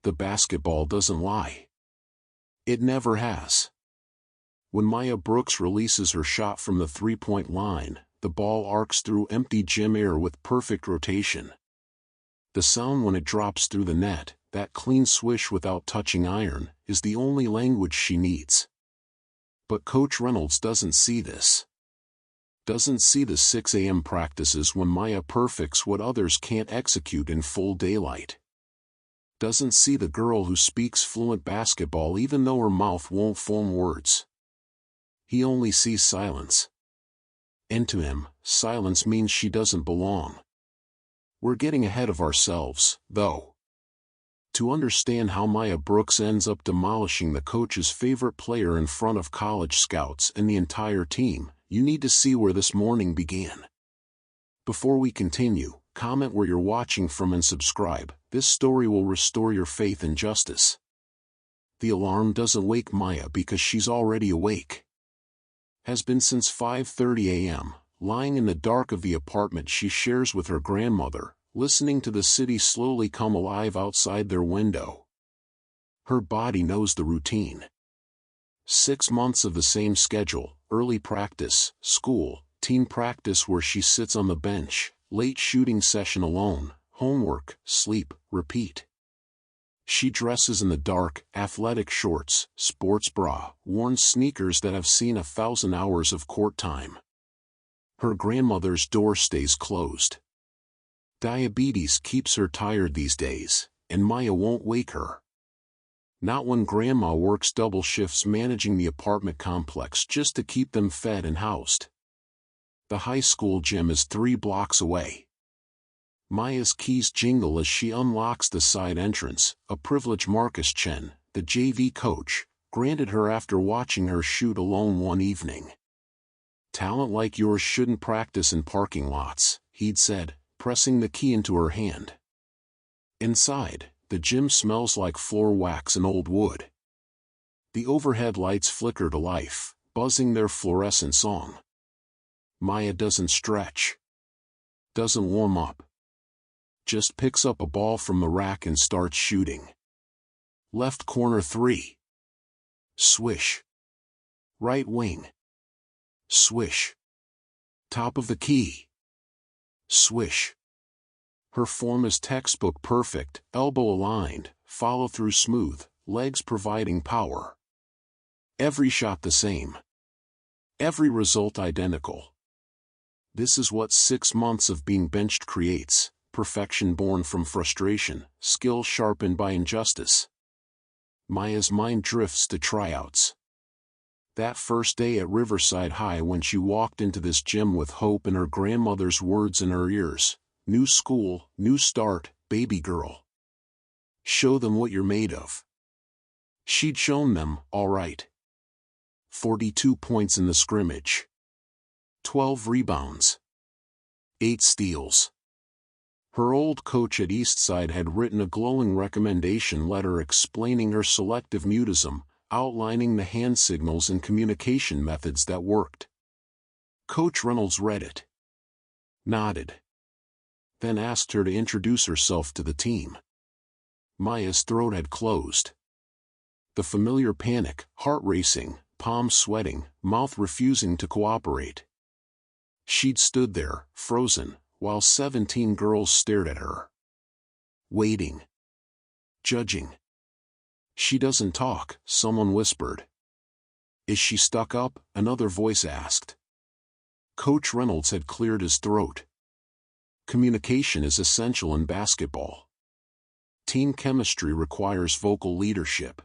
The basketball doesn't lie. It never has. When Maya Brooks releases her shot from the three-point line, the ball arcs through empty gym air with perfect rotation. The sound when it drops through the net, that clean swish without touching iron, is the only language she needs. But Coach Reynolds doesn't see this. Doesn't see the 6 a.m. practices when Maya perfects what others can't execute in full daylight. Doesn't see the girl who speaks fluent basketball even though her mouth won't form words. He only sees silence. And to him, silence means she doesn't belong. We're getting ahead of ourselves, though. To understand how Maya Brooks ends up demolishing the coach's favorite player in front of college scouts and the entire team, you need to see where this morning began. Before we continue, comment where you're watching from and subscribe. This story will restore your faith in justice. The alarm doesn't wake Maya because she's already awake. Has been since 5:30 a.m., lying in the dark of the apartment she shares with her grandmother, listening to the city slowly come alive outside their window. Her body knows the routine. 6 months of the same schedule: early practice, school, team practice where she sits on the bench, late shooting session alone, homework, sleep, repeat. She dresses in the dark, athletic shorts, sports bra, worn sneakers that have seen 1,000 hours of court time. Her grandmother's door stays closed. Diabetes keeps her tired these days, and Maya won't wake her. Not when Grandma works double shifts managing the apartment complex just to keep them fed and housed. The high school gym is 3 blocks away. Maya's keys jingle as she unlocks the side entrance, a privilege Marcus Chen, the JV coach, granted her after watching her shoot alone one evening. "Talent like yours shouldn't practice in parking lots," he'd said, pressing the key into her hand. Inside, the gym smells like floor wax and old wood. The overhead lights flicker to life, buzzing their fluorescent song. Maya doesn't stretch. Doesn't warm up. Just picks up a ball from the rack and starts shooting. Left corner 3. Swish. Right wing. Swish. Top of the key. Swish. Her form is textbook perfect, elbow aligned, follow through smooth, legs providing power. Every shot the same. Every result identical. This is what 6 months of being benched creates: perfection born from frustration, skill sharpened by injustice. Maya's mind drifts to tryouts. That first day at Riverside High when she walked into this gym with hope and her grandmother's words in her ears: "New school, new start, baby girl. Show them what you're made of." She'd shown them, all right. 42 points in the scrimmage. 12 rebounds. 8 steals. Her old coach at Eastside had written a glowing recommendation letter explaining her selective mutism, outlining the hand signals and communication methods that worked. Coach Reynolds read it. Nodded. Then asked her to introduce herself to the team. Maya's throat had closed. The familiar panic, heart racing, palms sweating, mouth refusing to cooperate. She'd stood there, frozen, while 17 girls stared at her. Waiting. Judging. "She doesn't talk," someone whispered. "Is she stuck up?" another voice asked. Coach Reynolds had cleared his throat. Communication is essential in basketball. Team chemistry requires vocal leadership.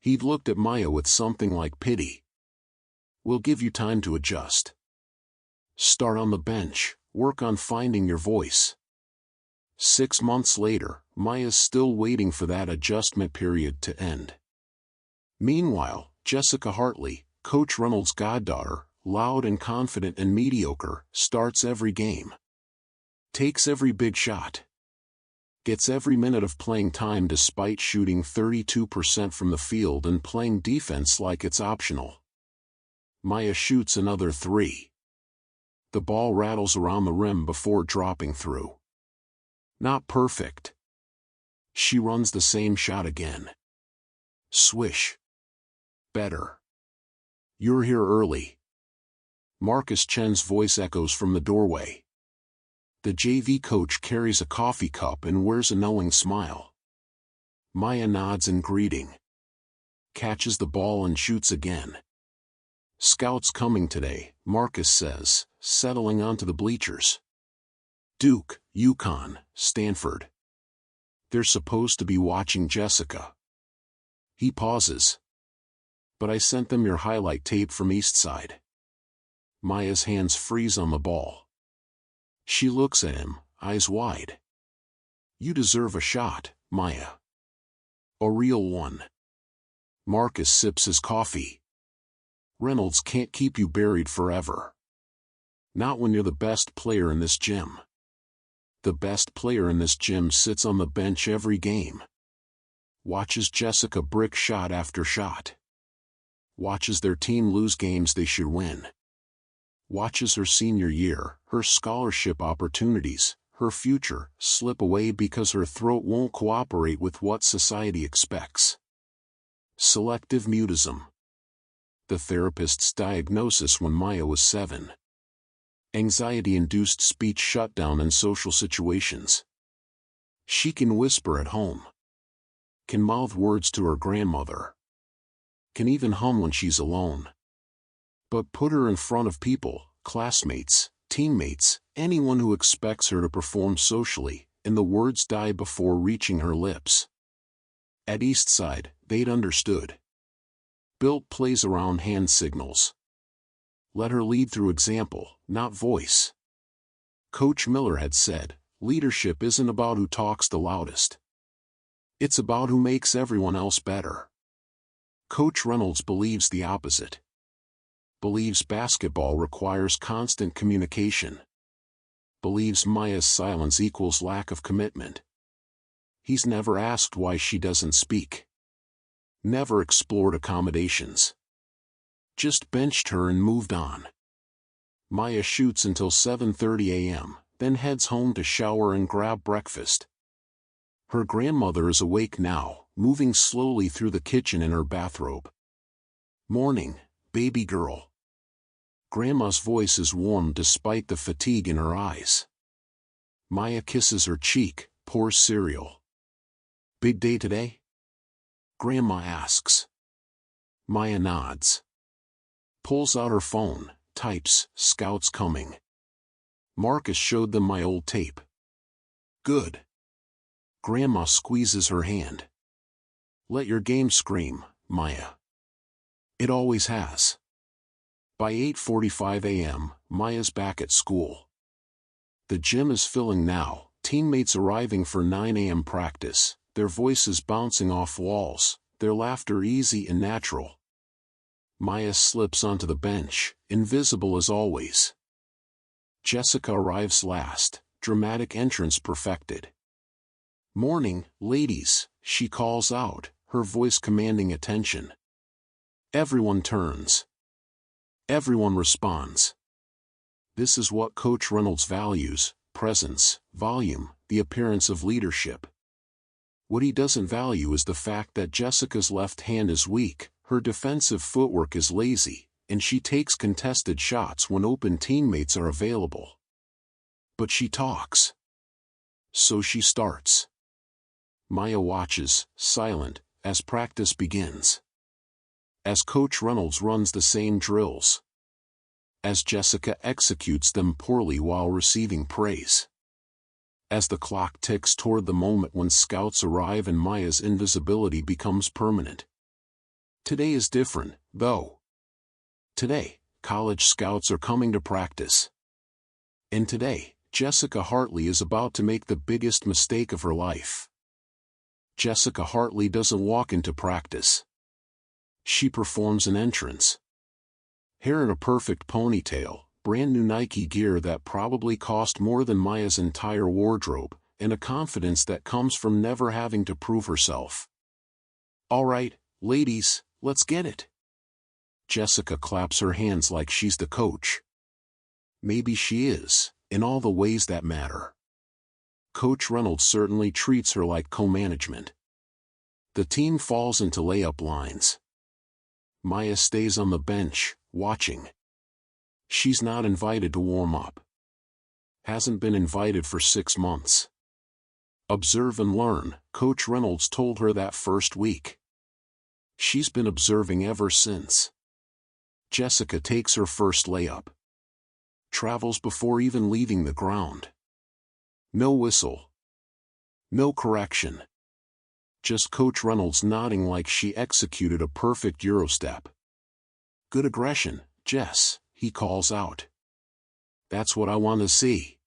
He'd looked at Maya with something like pity. "We'll give you time to adjust. Start on the bench, work on finding your voice." 6 months later, Maya's still waiting for that adjustment period to end. Meanwhile, Jessica Hartley, Coach Reynolds' goddaughter, loud and confident and mediocre, starts every game. Takes every big shot. Gets every minute of playing time despite shooting 32% from the field and playing defense like it's optional. Maya shoots another 3. The ball rattles around the rim before dropping through. Not perfect. She runs the same shot again. Swish. Better. You're here early. Marcus Chen's voice echoes from the doorway. The JV coach carries a coffee cup and wears a knowing smile. Maya nods in greeting. Catches the ball and shoots again. Scouts coming today, Marcus says, settling onto the bleachers. Duke, UConn, Stanford. They're supposed to be watching Jessica. He pauses. But I sent them your highlight tape from Eastside. Maya's hands freeze on the ball. She looks at him, eyes wide. You deserve a shot, Maya. A real one. Marcus sips his coffee. Reynolds can't keep you buried forever. Not when you're the best player in this gym. The best player in this gym sits on the bench every game. Watches Jessica brick shot after shot. Watches their team lose games they should win. Watches her senior year, her scholarship opportunities, her future, slip away because her throat won't cooperate with what society expects. Selective mutism. The therapist's diagnosis when Maya was 7. Anxiety-induced speech shutdown in social situations. She can whisper at home. Can mouth words to her grandmother. Can even hum when she's alone. But put her in front of people, classmates, teammates, anyone who expects her to perform socially, and the words die before reaching her lips. At Eastside, they'd understood. Built plays around hand signals. Let her lead through example, not voice. Coach Miller had said, leadership isn't about who talks the loudest. It's about who makes everyone else better. Coach Reynolds believes the opposite. Believes basketball requires constant communication. Believes Maya's silence equals lack of commitment. He's never asked why she doesn't speak. Never explored accommodations. Just benched her and moved on. Maya shoots until 7:30 a.m., then heads home to shower and grab breakfast. Her grandmother is awake now, moving slowly through the kitchen in her bathrobe. Morning, baby girl. Grandma's voice is warm despite the fatigue in her eyes. Maya kisses her cheek, pours cereal. Big day today? Grandma asks. Maya nods. Pulls out her phone, types, Scouts coming. Marcus showed them my old tape. Good. Grandma squeezes her hand. Let your game scream, Maya. It always has. By 8:45 a.m., Maya's back at school. The gym is filling now, teammates arriving for 9 a.m. practice, their voices bouncing off walls, their laughter easy and natural. Maya slips onto the bench, invisible as always. Jessica arrives last, dramatic entrance perfected. Morning, ladies, she calls out, her voice commanding attention. Everyone turns. Everyone responds. This is what Coach Reynolds values: presence, volume, the appearance of leadership. What he doesn't value is the fact that Jessica's left hand is weak, her defensive footwork is lazy, and she takes contested shots when open teammates are available. But she talks. So she starts. Maya watches, silent, as practice begins. As Coach Reynolds runs the same drills. As Jessica executes them poorly while receiving praise. As the clock ticks toward the moment when Scouts arrive and Maya's invisibility becomes permanent. Today is different, though. Today, college Scouts are coming to practice. And today, Jessica Hartley is about to make the biggest mistake of her life. Jessica Hartley doesn't walk into practice. She performs an entrance. Hair in a perfect ponytail, brand new Nike gear that probably cost more than Maya's entire wardrobe, and a confidence that comes from never having to prove herself. All right, ladies, let's get it. Jessica claps her hands like she's the coach. Maybe she is, in all the ways that matter. Coach Reynolds certainly treats her like co-management. The team falls into layup lines. Maya stays on the bench, watching. She's not invited to warm up. Hasn't been invited for 6 months. Observe and learn, Coach Reynolds told her that first week. She's been observing ever since. Jessica takes her first layup. Travels before even leaving the ground. No whistle. No correction. Just Coach Reynolds nodding like she executed a perfect Eurostep. Good aggression, Jess, he calls out. That's what I want to see.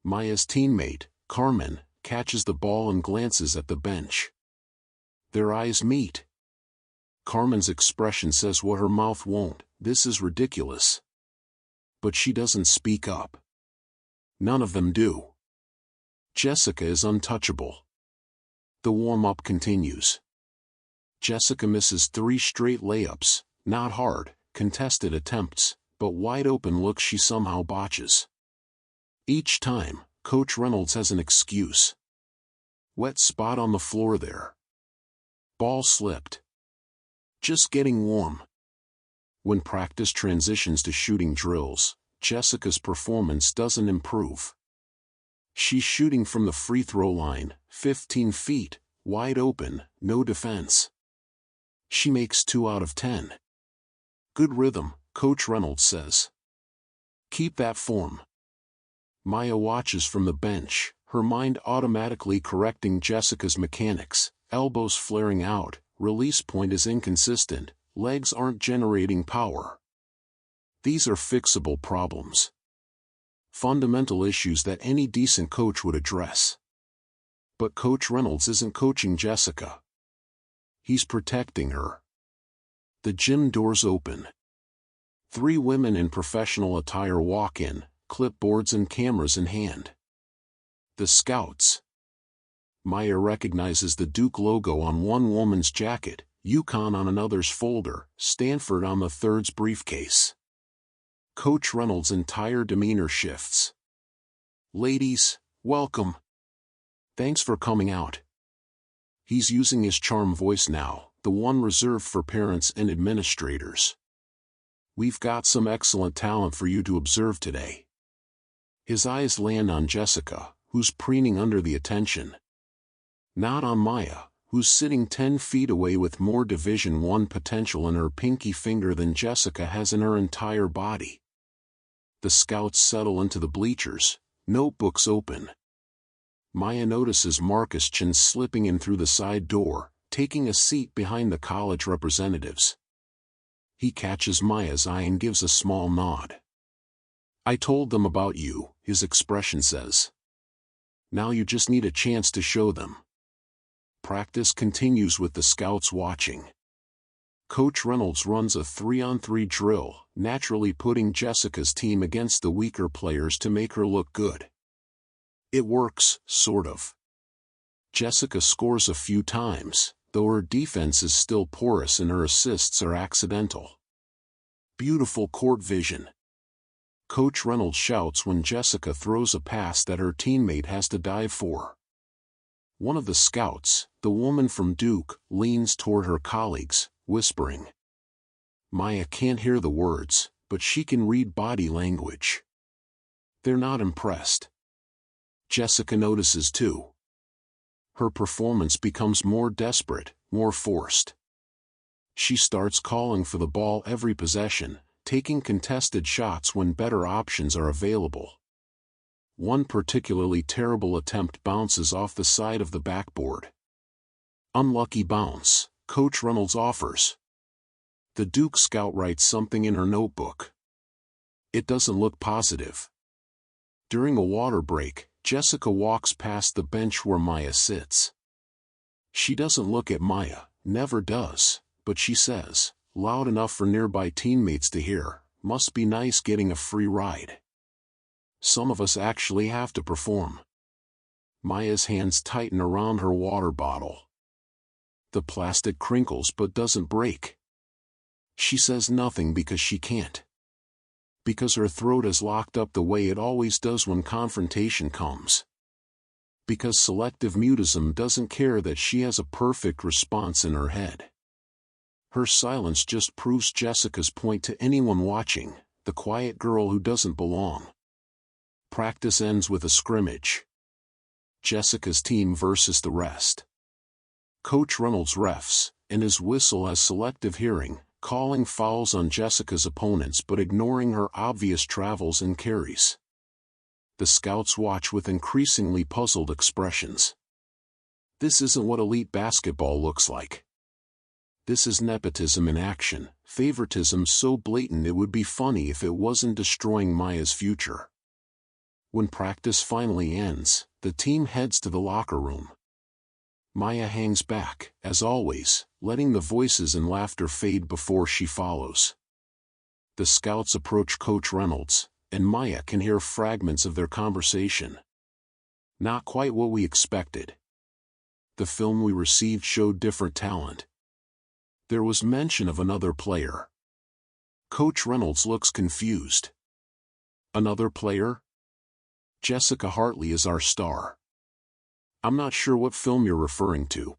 Maya's teammate, Carmen, catches the ball and glances at the bench. Their eyes meet. Carmen's expression says what her mouth won't: this is ridiculous. But she doesn't speak up. None of them do. Jessica is untouchable. The warm-up continues. Jessica misses 3 straight layups, not hard, contested attempts, but wide-open looks she somehow botches. Each time, Coach Reynolds has an excuse. Wet spot on the floor there. Ball slipped. Just getting warm. When practice transitions to shooting drills, Jessica's performance doesn't improve. She's shooting from the free throw line, 15 feet, wide open, no defense. She makes 2 out of 10. Good rhythm, Coach Reynolds says. Keep that form. Maya watches from the bench, her mind automatically correcting Jessica's mechanics: elbows flaring out, release point is inconsistent, legs aren't generating power. These are fixable problems. Fundamental issues that any decent coach would address. But Coach Reynolds isn't coaching Jessica. He's protecting her. The gym doors open. 3 women in professional attire walk in, clipboards and cameras in hand. The Scouts. Maya recognizes the Duke logo on one woman's jacket, UConn on another's folder, Stanford on the third's briefcase. Coach Reynolds' entire demeanor shifts. Ladies, welcome. Thanks for coming out. He's using his charm voice now, the one reserved for parents and administrators. We've got some excellent talent for you to observe today. His eyes land on Jessica, who's preening under the attention. Not on Maya, who's sitting 10 feet away with more Division I potential in her pinky finger than Jessica has in her entire body. The Scouts settle into the bleachers, notebooks open. Maya notices Marcus Chin slipping in through the side door, taking a seat behind the college representatives. He catches Maya's eye and gives a small nod. I told them about you, his expression says. Now you just need a chance to show them. Practice continues with the Scouts watching. Coach Reynolds runs a 3-on-3 drill, naturally putting Jessica's team against the weaker players to make her look good. It works, sort of. Jessica scores a few times, though her defense is still porous and her assists are accidental. Beautiful court vision. Coach Reynolds shouts when Jessica throws a pass that her teammate has to dive for. One of the Scouts, the woman from Duke, leans toward her colleagues, whispering. Maya can't hear the words, but she can read body language. They're not impressed. Jessica notices too. Her performance becomes more desperate, more forced. She starts calling for the ball every possession, taking contested shots when better options are available. One particularly terrible attempt bounces off the side of the backboard. Unlucky bounce, Coach Reynolds offers. The Duke scout writes something in her notebook. It doesn't look positive. During a water break, Jessica walks past the bench where Maya sits. She doesn't look at Maya, never does, but she says, loud enough for nearby teammates to hear, must be nice getting a free ride. Some of us actually have to perform. Maya's hands tighten around her water bottle. The plastic crinkles but doesn't break. She says nothing because she can't. Because her throat is locked up the way it always does when confrontation comes. Because selective mutism doesn't care that she has a perfect response in her head. Her silence just proves Jessica's point to anyone watching, the quiet girl who doesn't belong. Practice ends with a scrimmage. Jessica's team versus the rest. Coach Reynolds refs, and his whistle has selective hearing, calling fouls on Jessica's opponents but ignoring her obvious travels and carries. The scouts watch with increasingly puzzled expressions. This isn't what elite basketball looks like. This is nepotism in action, favoritism so blatant it would be funny if it wasn't destroying Maya's future. When practice finally ends, the team heads to the locker room. Maya hangs back, as always, letting the voices and laughter fade before she follows. The scouts approach Coach Reynolds, and Maya can hear fragments of their conversation. Not quite what we expected. The film we received showed different talent. There was mention of another player. Coach Reynolds looks confused. Another player? Jessica Hartley is our star. I'm not sure what film you're referring to.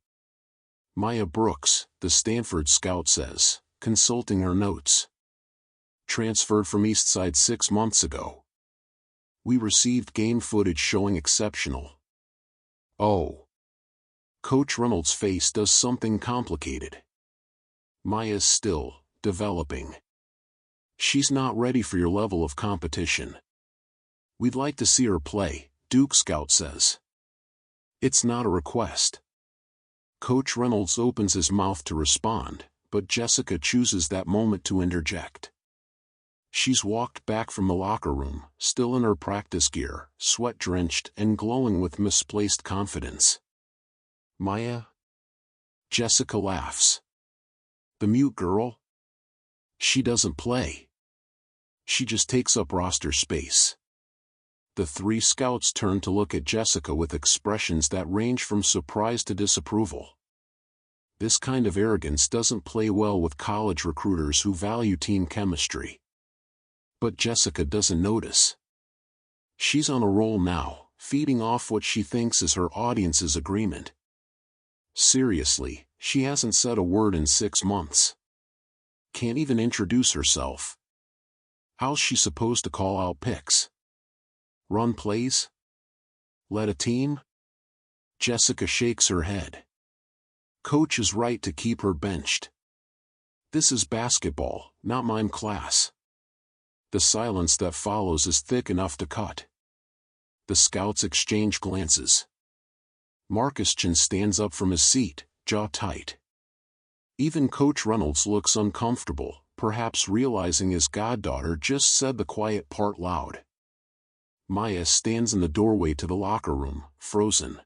Maya Brooks, the Stanford scout says, consulting her notes. Transferred from Eastside 6 months ago. We received game footage showing exceptional. Oh. Coach Reynolds' face does something complicated. Maya's still developing. She's not ready for your level of competition. We'd like to see her play, Duke Scout says. It's not a request. Coach Reynolds opens his mouth to respond, but Jessica chooses that moment to interject. She's walked back from the locker room, still in her practice gear, sweat-drenched and glowing with misplaced confidence. Maya? Jessica laughs. The mute girl? She doesn't play. She just takes up roster space. The three scouts turn to look at Jessica with expressions that range from surprise to disapproval. This kind of arrogance doesn't play well with college recruiters who value team chemistry. But Jessica doesn't notice. She's on a roll now, feeding off what she thinks is her audience's agreement. Seriously, she hasn't said a word in 6 months. Can't even introduce herself. How's she supposed to call out picks? Run plays? Lead a team? Jessica shakes her head. Coach is right to keep her benched. This is basketball, not mime class. The silence that follows is thick enough to cut. The scouts exchange glances. Marcus Chin stands up from his seat, jaw tight. Even Coach Reynolds looks uncomfortable, perhaps realizing his goddaughter just said the quiet part loud. Maya stands in the doorway to the locker room, frozen.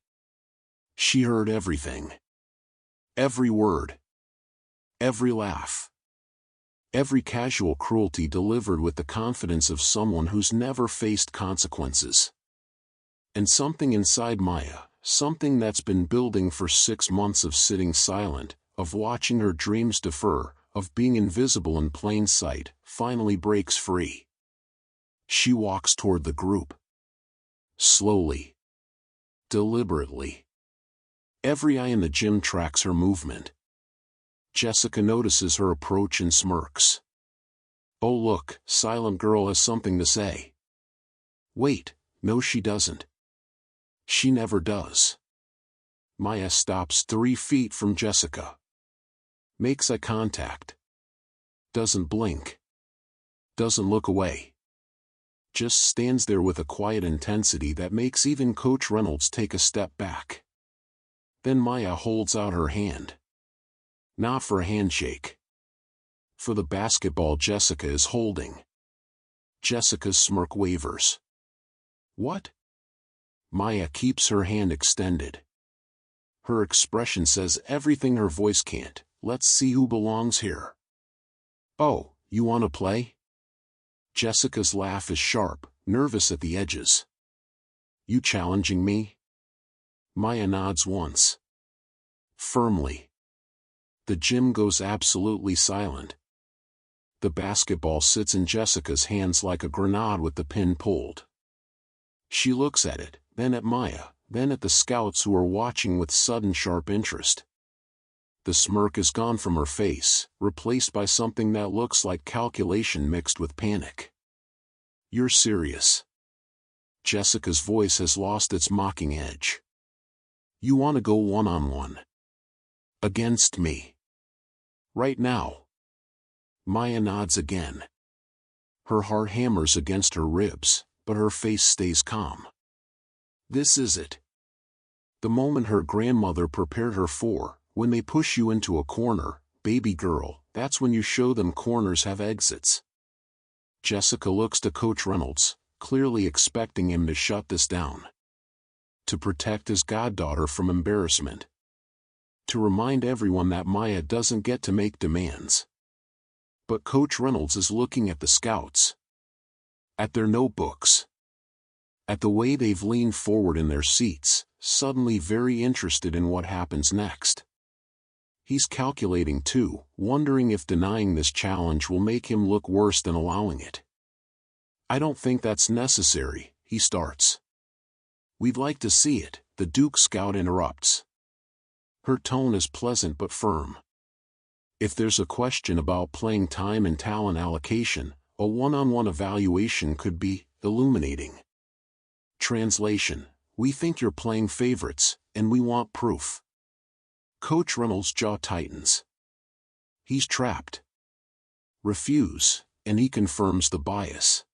She heard everything. Every word. Every laugh. Every casual cruelty delivered with the confidence of someone who's never faced consequences. And something inside Maya, something that's been building for 6 months of sitting silent, of watching her dreams defer, of being invisible in plain sight, finally breaks free. She walks toward the group. Slowly. Deliberately. Every eye in the gym tracks her movement. Jessica notices her approach and smirks. Oh look, silent girl has something to say. Wait, no she doesn't. She never does. Maya stops 3 feet from Jessica. Makes eye contact. Doesn't blink. Doesn't look away. Just stands there with a quiet intensity that makes even Coach Reynolds take a step back. Then Maya holds out her hand. Not for a handshake. For the basketball Jessica is holding. Jessica's smirk wavers. What? Maya keeps her hand extended. Her expression says everything her voice can't. Let's see who belongs here. Oh, you want to play? Jessica's laugh is sharp, nervous at the edges. You challenging me? Maya nods once. Firmly. The gym goes absolutely silent. The basketball sits in Jessica's hands like a grenade with the pin pulled. She looks at it, then at Maya, then at the scouts who are watching with sudden sharp interest. The smirk is gone from her face, replaced by something that looks like calculation mixed with panic. "You're serious?" Jessica's voice has lost its mocking edge. "You want to go one-on-one? Against me? Right now?" Maya nods again. Her heart hammers against her ribs, but her face stays calm. This is it. The moment her grandmother prepared her for, when they push you into a corner, baby girl, that's when you show them corners have exits. Jessica looks to Coach Reynolds, clearly expecting him to shut this down. To protect his goddaughter from embarrassment. To remind everyone that Maya doesn't get to make demands. But Coach Reynolds is looking at the scouts. At their notebooks. At the way they've leaned forward in their seats, suddenly very interested in what happens next. He's calculating too, wondering if denying this challenge will make him look worse than allowing it. "I don't think that's necessary," he starts. "We'd like to see it," the Duke scout interrupts. Her tone is pleasant but firm. If there's a question about playing time and talent allocation, a one-on-one evaluation could be illuminating. Translation: "We think you're playing favorites, and we want proof." Coach Reynolds' jaw tightens. He's trapped. Refuse, and he confirms the bias.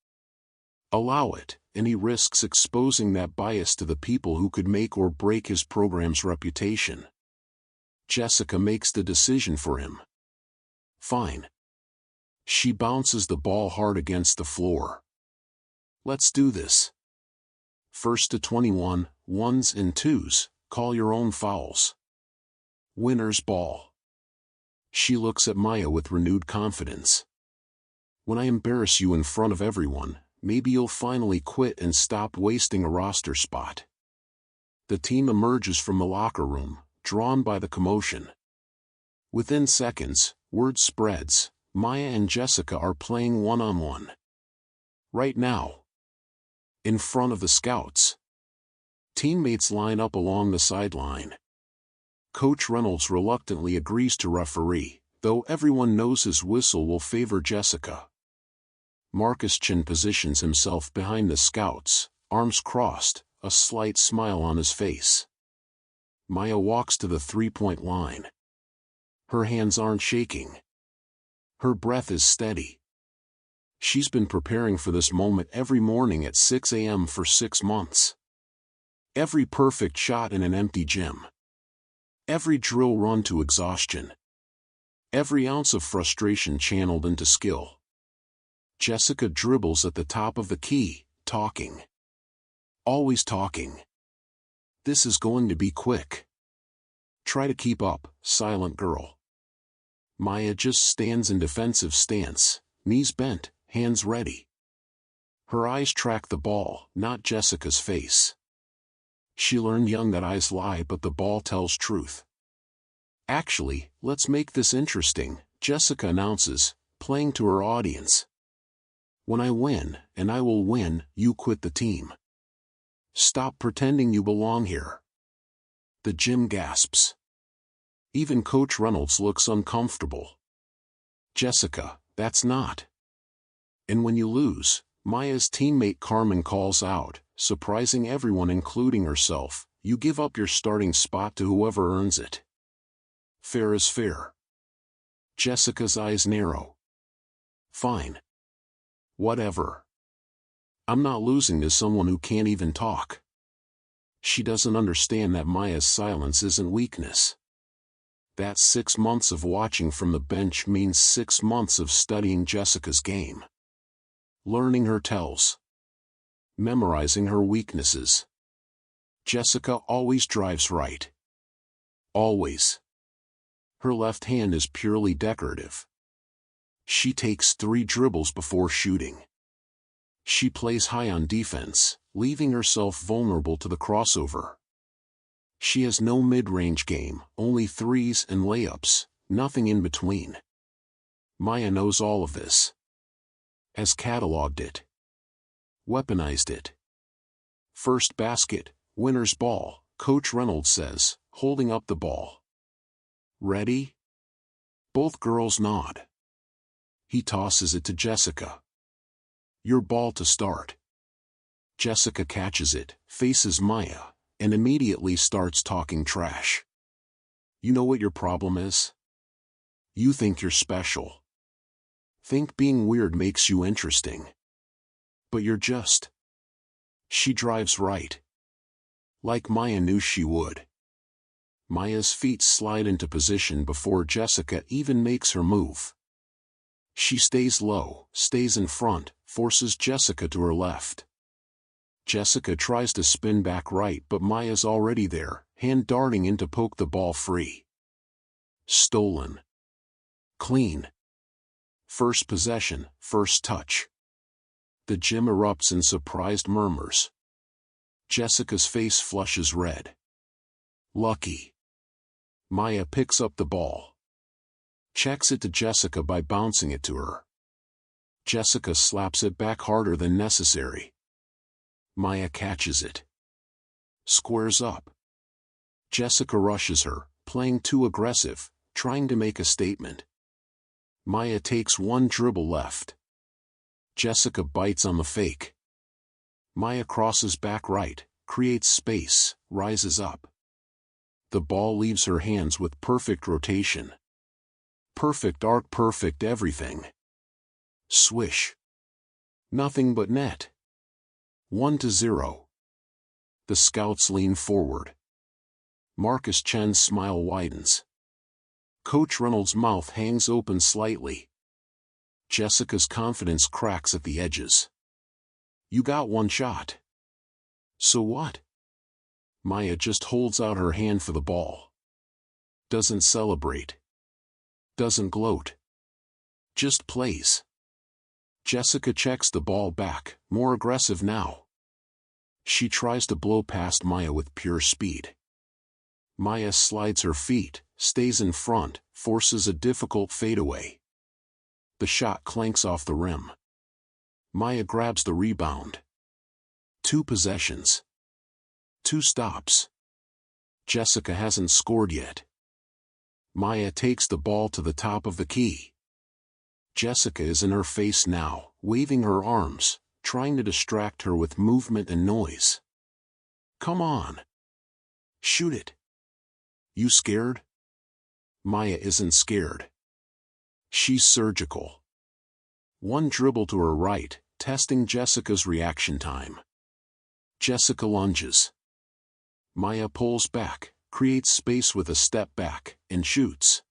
Allow it, and he risks exposing that bias to the people who could make or break his program's reputation. Jessica makes the decision for him. Fine. She bounces the ball hard against the floor. "Let's do this. First to 21, ones and twos, call your own fouls. Winner's ball." She looks at Maya with renewed confidence. "When I embarrass you in front of everyone, maybe you'll finally quit and stop wasting a roster spot." The team emerges from the locker room, drawn by the commotion. Within seconds, word spreads, Maya and Jessica are playing one-on-one. Right now. In front of the scouts. Teammates line up along the sideline. Coach Reynolds reluctantly agrees to referee, though everyone knows his whistle will favor Jessica. Marcus Chin positions himself behind the scouts, arms crossed, a slight smile on his face. Maya walks to the three-point line. Her hands aren't shaking. Her breath is steady. She's been preparing for this moment every morning at 6 a.m. for 6 months. Every perfect shot in an empty gym. Every drill run to exhaustion. Every ounce of frustration channeled into skill. Jessica dribbles at the top of the key, talking. Always talking. This is going to be quick. Try to keep up, silent girl. Maya just stands in defensive stance, knees bent, hands ready. Her eyes track the ball, not Jessica's face. She learned young that eyes lie but the ball tells truth. Actually, let's make this interesting, Jessica announces, playing to her audience. When I win, and I will win, you quit the team. Stop pretending you belong here. The gym gasps. Even Coach Reynolds looks uncomfortable. Jessica, that's not. And when you lose, Maya's teammate Carmen calls out, surprising everyone including herself, you give up your starting spot to whoever earns it. Fair is fair. Jessica's eyes narrow. Fine. Whatever. I'm not losing to someone who can't even talk. She doesn't understand that Maya's silence isn't weakness. That 6 months of watching from the bench means 6 months of studying Jessica's game. Learning her tells. Memorizing her weaknesses. Jessica always drives right. Always. Her left hand is purely decorative. She takes 3 dribbles before shooting. She plays high on defense, leaving herself vulnerable to the crossover. She has no mid-range game, only threes and layups, nothing in between. Maya knows all of this. Has cataloged it. Weaponized it. First basket, Winner's ball, Coach Reynolds says, holding up the ball. Ready? Both girls nod. He tosses it to Jessica. Your ball to start. Jessica catches it, faces Maya, and immediately starts talking trash. You know what your problem is? You think you're special. Think being weird makes you interesting. But you're just. She drives right. Like Maya knew she would. Maya's feet slide into position before Jessica even makes her move. She stays low, stays in front, forces Jessica to her left. Jessica tries to spin back right, but Maya's already there, hand darting in to poke the ball free. Stolen. Clean. First possession, first touch. The gym erupts in surprised murmurs. Jessica's face flushes red. Lucky. Maya picks up the ball. Checks it to Jessica by bouncing it to her. Jessica slaps it back harder than necessary. Maya catches it. Squares up. Jessica rushes her, playing too aggressive, trying to make a statement. Maya takes one dribble left. Jessica bites on the fake. Maya crosses back right, creates space, rises up. The ball leaves her hands with perfect rotation. Perfect arc, perfect everything. Swish. Nothing but net. 1-0. The scouts lean forward. Marcus Chen's smile widens. Coach Reynolds' mouth hangs open slightly. Jessica's confidence cracks at the edges. You got one shot. So what? Maya just holds out her hand for the ball. Doesn't celebrate. Doesn't gloat. Just plays. Jessica checks the ball back, more aggressive now. She tries to blow past Maya with pure speed. Maya slides her feet, stays in front, forces a difficult fadeaway. The shot clanks off the rim. Maya grabs the rebound. 2 possessions. 2 stops. Jessica hasn't scored yet. Maya takes the ball to the top of the key. Jessica is in her face now, waving her arms, trying to distract her with movement and noise. Come on. Shoot it. You scared? Maya isn't scared. She's surgical. One dribble to her right, testing Jessica's reaction time. Jessica lunges. Maya pulls back, creates space with a step back, and shoots.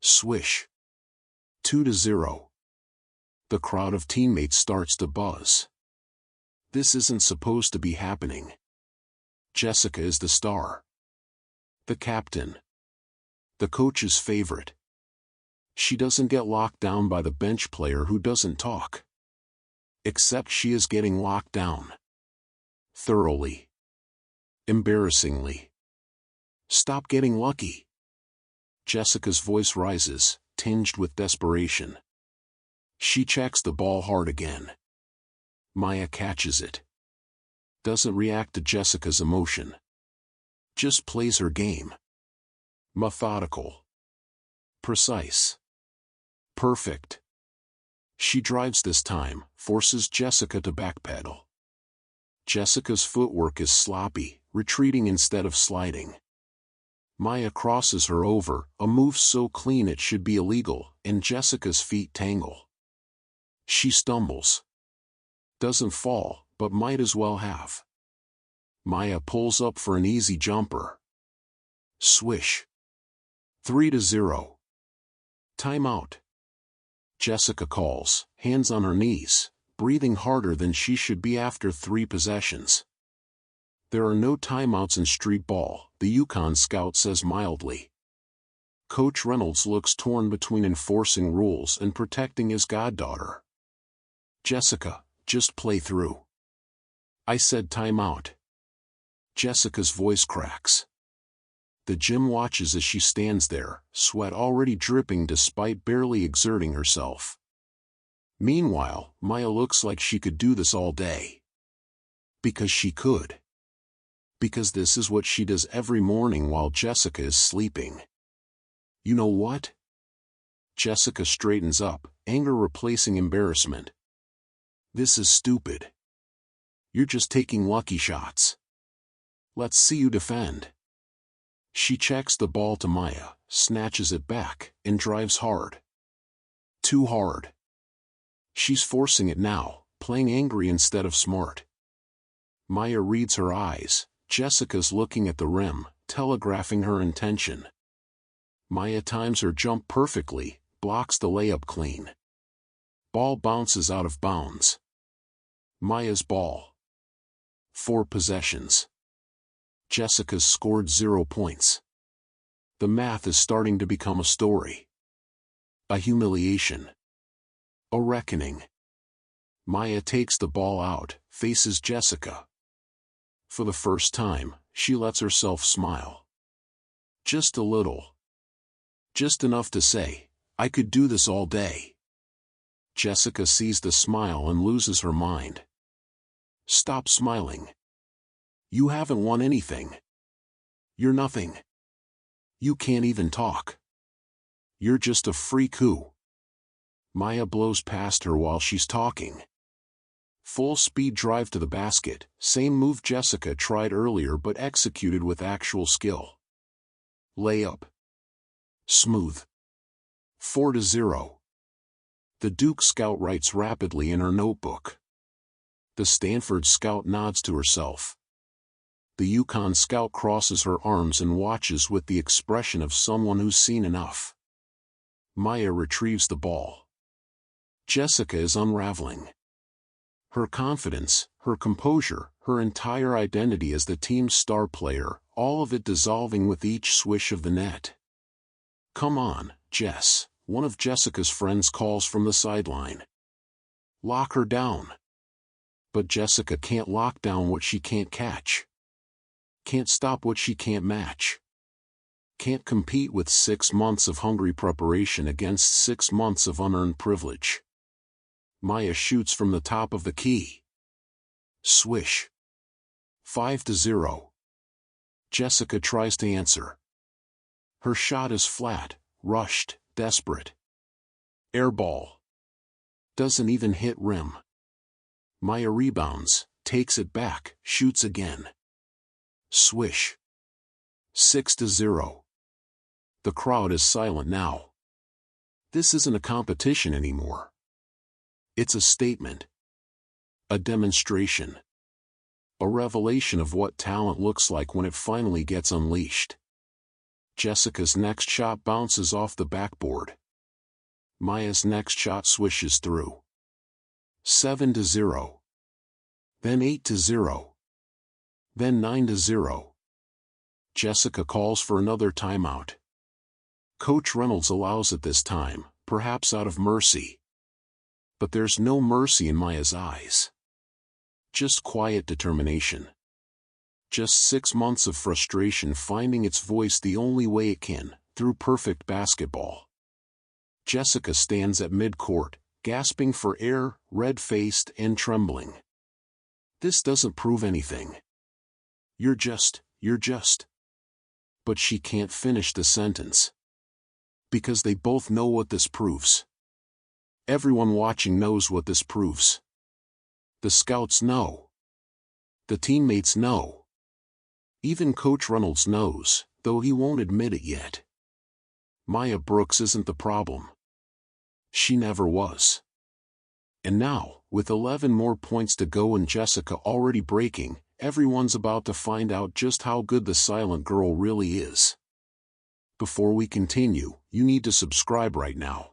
Swish. 2-0. The crowd of teammates starts to buzz. This isn't supposed to be happening. Jessica is the star. The captain. The coach's favorite. She doesn't get locked down by the bench player who doesn't talk. Except she is getting locked down. Thoroughly. Embarrassingly. Stop getting lucky. Jessica's voice rises, tinged with desperation. She checks the ball hard again. Maya catches it. Doesn't react to Jessica's emotion. Just plays her game. Methodical. Precise. Perfect. She drives this time, forces Jessica to backpedal. Jessica's footwork is sloppy, retreating instead of sliding. Maya crosses her over, a move so clean it should be illegal, and Jessica's feet tangle. She stumbles. Doesn't fall, but might as well have. Maya pulls up for an easy jumper. Swish. 3-0. Timeout. Jessica calls, hands on her knees, breathing harder than she should be after 3 possessions. There are no timeouts in street ball, the Yukon scout says mildly. Coach Reynolds looks torn between enforcing rules and protecting his goddaughter. Jessica, just play through. I said timeout. Jessica's voice cracks. The gym watches as she stands there, sweat already dripping despite barely exerting herself. Meanwhile, Maya looks like she could do this all day. Because she could. Because this is what she does every morning while Jessica is sleeping. You know what? Jessica straightens up, anger replacing embarrassment. This is stupid. You're just taking lucky shots. Let's see you defend. She checks the ball to Maya, snatches it back, and drives hard. Too hard. She's forcing it now, playing angry instead of smart. Maya reads her eyes. Jessica's looking at the rim, telegraphing her intention. Maya times her jump perfectly, blocks the layup clean. Ball bounces out of bounds. Maya's ball. 4 possessions. Jessica's scored 0 points. The math is starting to become a story. A humiliation. A reckoning. Maya takes the ball out, faces Jessica. For the first time, she lets herself smile. Just a little. Just enough to say, I could do this all day. Jessica sees the smile and loses her mind. Stop smiling. You haven't won anything. You're nothing. You can't even talk. You're just a freak who. Maya blows past her while she's talking. Full speed drive to the basket, same move Jessica tried earlier but executed with actual skill. Layup. Smooth. 4-0. The Duke scout writes rapidly in her notebook. The Stanford scout nods to herself. The Yukon scout crosses her arms and watches with the expression of someone who's seen enough. Maya retrieves the ball. Jessica is unraveling. Her confidence, her composure, her entire identity as the team's star player, all of it dissolving with each swish of the net. Come on, Jess, one of Jessica's friends calls from the sideline. Lock her down. But Jessica can't lock down what she can't catch. Can't stop what she can't match. Can't compete with 6 months of hungry preparation against 6 months of unearned privilege. Maya shoots from the top of the key. Swish. 5-0. Jessica tries to answer. Her shot is flat, rushed, desperate. Air ball. Doesn't even hit rim. Maya rebounds, takes it back, shoots again. Swish. 6-0. The crowd is silent now. This isn't a competition anymore. It's a statement. A demonstration. A revelation of what talent looks like when it finally gets unleashed. Jessica's next shot bounces off the backboard. Maya's next shot swishes through. 7-0. Then 8-0. Then 9-0. Jessica calls for another timeout. Coach Reynolds allows it this time, perhaps out of mercy. But there's no mercy in Maya's eyes. Just quiet determination. Just 6 months of frustration finding its voice the only way it can, through perfect basketball. Jessica stands at mid-court, gasping for air, red-faced and trembling. This doesn't prove anything. You're just. But she can't finish the sentence. Because they both know what this proves. Everyone watching knows what this proves. The scouts know. The teammates know. Even Coach Reynolds knows, though he won't admit it yet. Maya Brooks isn't the problem. She never was. And now, with 11 more points to go and Jessica already breaking, everyone's about to find out just how good the silent girl really is. Before we continue, you need to subscribe right now.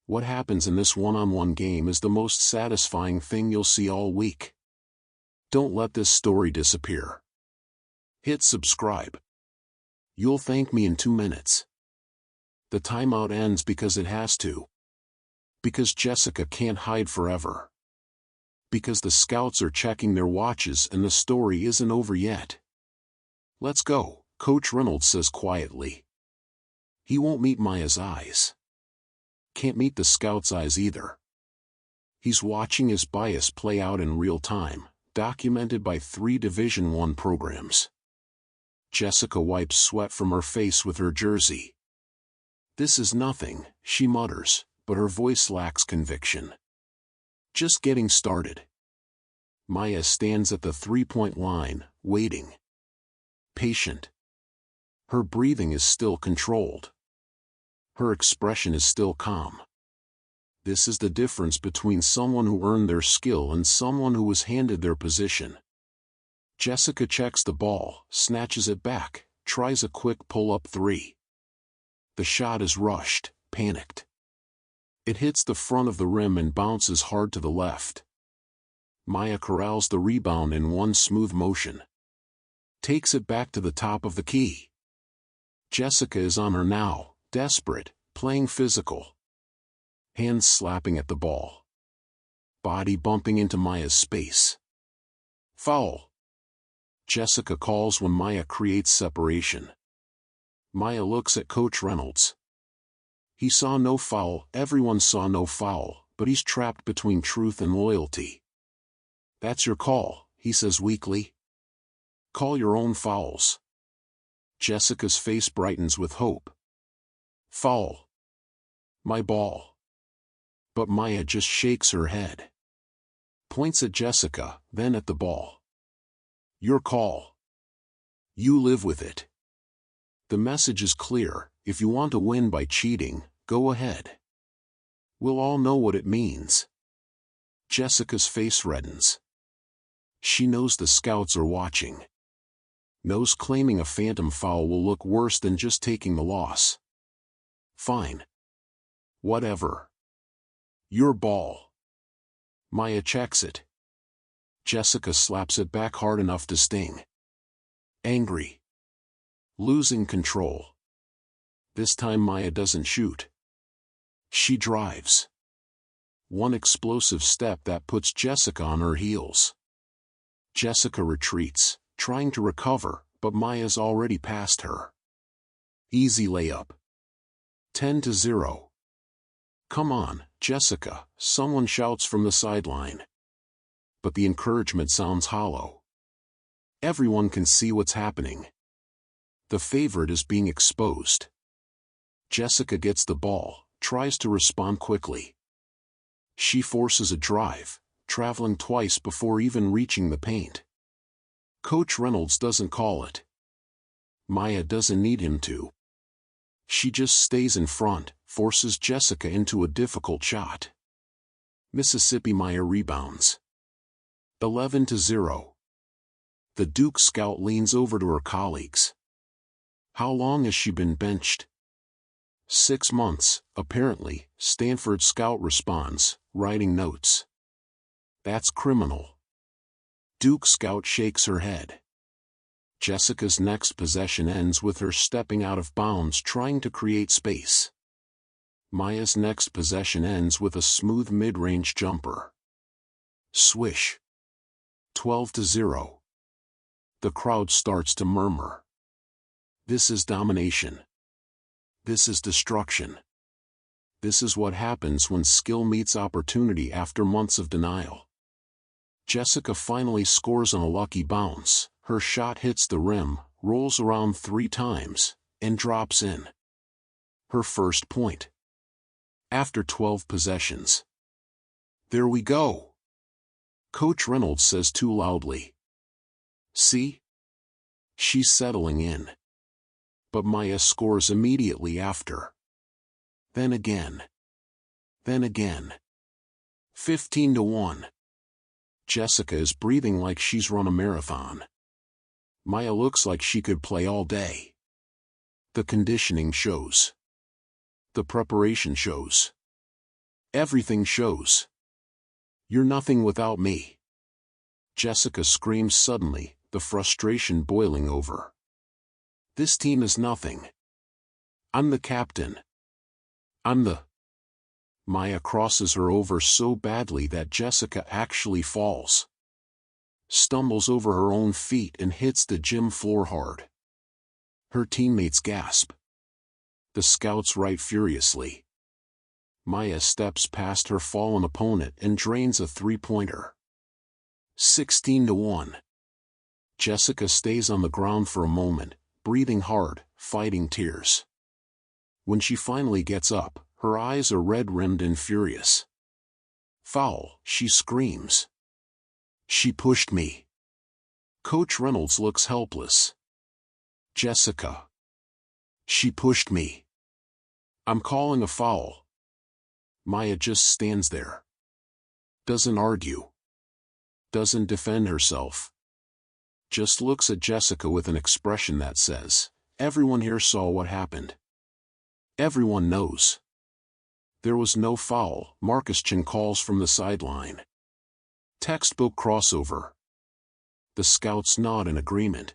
What happens in this one-on-one game is the most satisfying thing you'll see all week. Don't let this story disappear. Hit subscribe. You'll thank me in 2 minutes. The timeout ends because it has to. Because Jessica can't hide forever. Because the scouts are checking their watches and the story isn't over yet. Let's go, Coach Reynolds says quietly. He won't meet Maya's eyes. Can't meet the scouts' eyes either. He's watching his bias play out in real time, documented by 3 Division I programs. Jessica wipes sweat from her face with her jersey. "This is nothing," she mutters, but her voice lacks conviction. "Just getting started." Maya stands at the 3-point line, waiting. Patient. Her breathing is still controlled. Her expression is still calm. This is the difference between someone who earned their skill and someone who was handed their position. Jessica checks the ball, snatches it back, tries a quick pull-up 3. The shot is rushed, panicked. It hits the front of the rim and bounces hard to the left. Maya corrals the rebound in one smooth motion. Takes it back to the top of the key. Jessica is on her now, desperate, playing physical. Hands slapping at the ball. Body bumping into Maya's space. Foul. Jessica calls when Maya creates separation. Maya looks at Coach Reynolds. He saw no foul, everyone saw no foul, but he's trapped between truth and loyalty. "That's your call," he says weakly. "Call your own fouls." Jessica's face brightens with hope. "Foul. My ball." But Maya just shakes her head. Points at Jessica, then at the ball. "Your call. You live with it." The message is clear: if you want to win by cheating, go ahead. We'll all know what it means. Jessica's face reddens. She knows the scouts are watching. Knows claiming a phantom foul will look worse than just taking the loss. Fine. Whatever. Your ball. Maya checks it. Jessica slaps it back hard enough to sting. Angry. Losing control. This time Maya doesn't shoot. She drives. One explosive step that puts Jessica on her heels. Jessica retreats, trying to recover, but Maya's already past her. Easy layup. 10-0. "Come on, Jessica," someone shouts from the sideline. But the encouragement sounds hollow. Everyone can see what's happening. The favorite is being exposed. Jessica gets the ball, tries to respond quickly. She forces a drive, traveling twice before even reaching the paint. Coach Reynolds doesn't call it. Maya doesn't need him to. She just stays in front, forces Jessica into a difficult shot. Mississippi Maya rebounds. 11-0. The Duke scout leans over to her colleagues. "How long has she been benched?" 6 months, apparently, Stanford scout responds, writing notes. "That's criminal." Duke scout shakes her head. Jessica's next possession ends with her stepping out of bounds trying to create space. Maya's next possession ends with a smooth mid-range jumper. Swish. 12-0. The crowd starts to murmur. This is domination. This is destruction. This is what happens when skill meets opportunity after months of denial. Jessica finally scores on a lucky bounce. Her shot hits the rim, rolls around 3 times, and drops in. Her first point. After 12 possessions. "There we go," Coach Reynolds says too loudly. "See? She's settling in." But Maya scores immediately after. Then again. Then again. 15-1. Jessica is breathing like she's run a marathon. Maya looks like she could play all day. The conditioning shows. The preparation shows. Everything shows. "You're nothing without me." Jessica screams suddenly, the frustration boiling over. "This team is nothing. I'm the captain. I'm the..." Maya crosses her over so badly that Jessica actually falls. Stumbles over her own feet and hits the gym floor hard. Her teammates gasp. The scouts write furiously. Maya steps past her fallen opponent and drains a 3-pointer. 16-1. Jessica stays on the ground for a moment, breathing hard, fighting tears. When she finally gets up, her eyes are red-rimmed and furious. "Foul," she screams. "She pushed me." Coach Reynolds looks helpless. "Jessica. She pushed me. I'm calling a foul." Maya just stands there. Doesn't argue. Doesn't defend herself. Just looks at Jessica with an expression that says, "Everyone here saw what happened. Everyone knows." "There was no foul," Marcus Chin calls from the sideline. Textbook crossover. The scouts nod in agreement.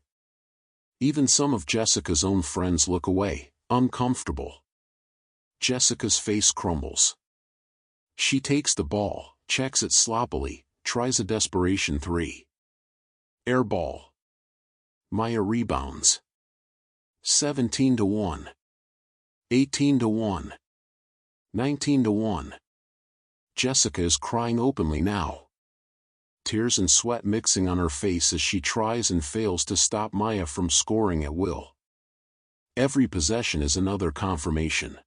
Even some of Jessica's own friends look away, uncomfortable. Jessica's face crumbles. She takes the ball, checks it sloppily, tries a desperation three. Air ball. Maya rebounds. 17-1. 18-1. 19-1. Jessica is crying openly now. Tears and sweat mixing on her face as she tries and fails to stop Maya from scoring at will. Every possession is another confirmation.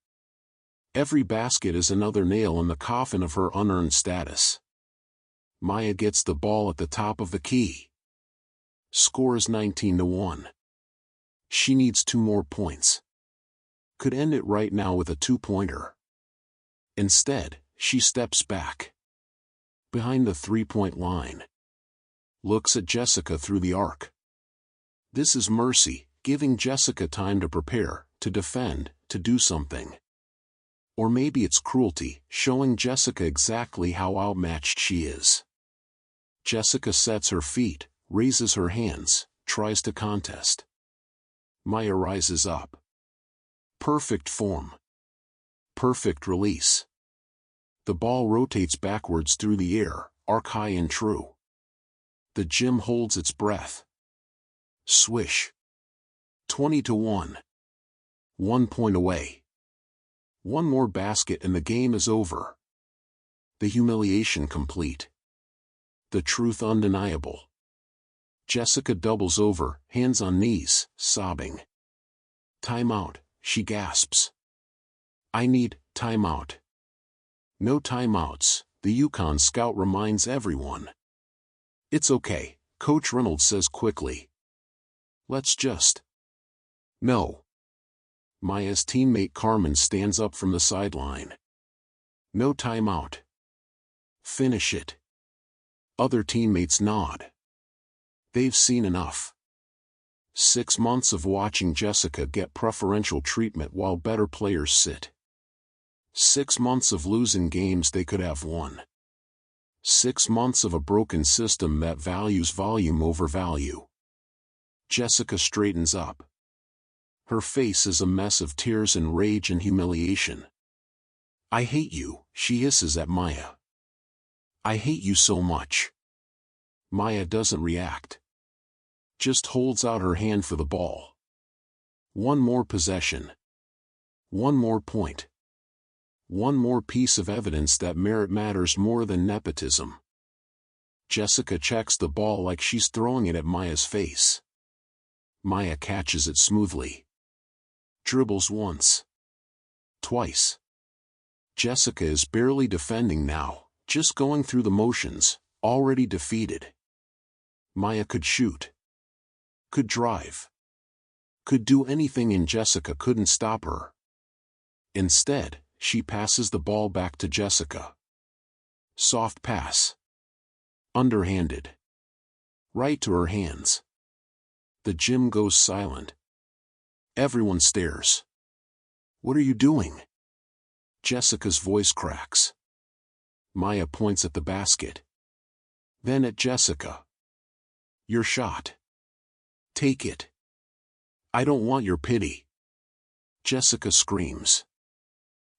Every basket is another nail in the coffin of her unearned status. Maya gets the ball at the top of the key. Score is 19-1. She needs 2 more points. Could end it right now with a 2-pointer. Instead, she steps back. Behind the 3-point line. Looks at Jessica through the arc. This is mercy, giving Jessica time to prepare, to defend, to do something. Or maybe it's cruelty, showing Jessica exactly how outmatched she is. Jessica sets her feet, raises her hands, tries to contest. Maya rises up. Perfect form. Perfect release. The ball rotates backwards through the air, arc high and true. The gym holds its breath. Swish. 20-1. 1 point away. One more basket and the game is over. The humiliation complete. The truth undeniable. Jessica doubles over, hands on knees, sobbing. "Timeout," she gasps. "I need timeout." No timeouts, the Yukon scout reminds everyone. "It's okay," Coach Reynolds says quickly. "Let's just." "No." Maya's teammate Carmen stands up from the sideline. "No timeout. Finish it." Other teammates nod. They've seen enough. 6 months of watching Jessica get preferential treatment while better players sit. 6 months of losing games they could have won. 6 months of a broken system that values volume over value. Jessica straightens up. Her face is a mess of tears and rage and humiliation. "I hate you," she hisses at Maya. "I hate you so much." Maya doesn't react. Just holds out her hand for the ball. One more possession. One more point. One more piece of evidence that merit matters more than nepotism. Jessica checks the ball like she's throwing it at Maya's face. Maya catches it smoothly. Dribbles once. Twice. Jessica is barely defending now, just going through the motions, already defeated. Maya could shoot. Could drive. Could do anything and Jessica couldn't stop her. Instead, she passes the ball back to Jessica. Soft pass. Underhanded. Right to her hands. The gym goes silent. Everyone stares. "What are you doing?" Jessica's voice cracks. Maya points at the basket. Then at Jessica. "Your shot. Take it. I don't want your pity." Jessica screams.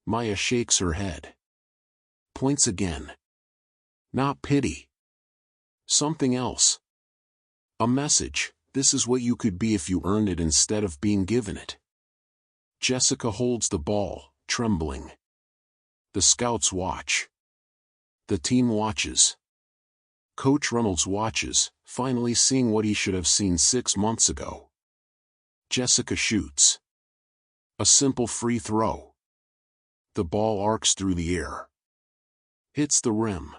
Maya shakes her head. Points again. Not pity. Something else. A message. This is what you could be if you earned it instead of being given it. Jessica holds the ball, trembling. The scouts watch. The team watches. Coach Reynolds watches, finally seeing what he should have seen 6 months ago. Jessica shoots. A simple free throw. The ball arcs through the air. Hits the rim.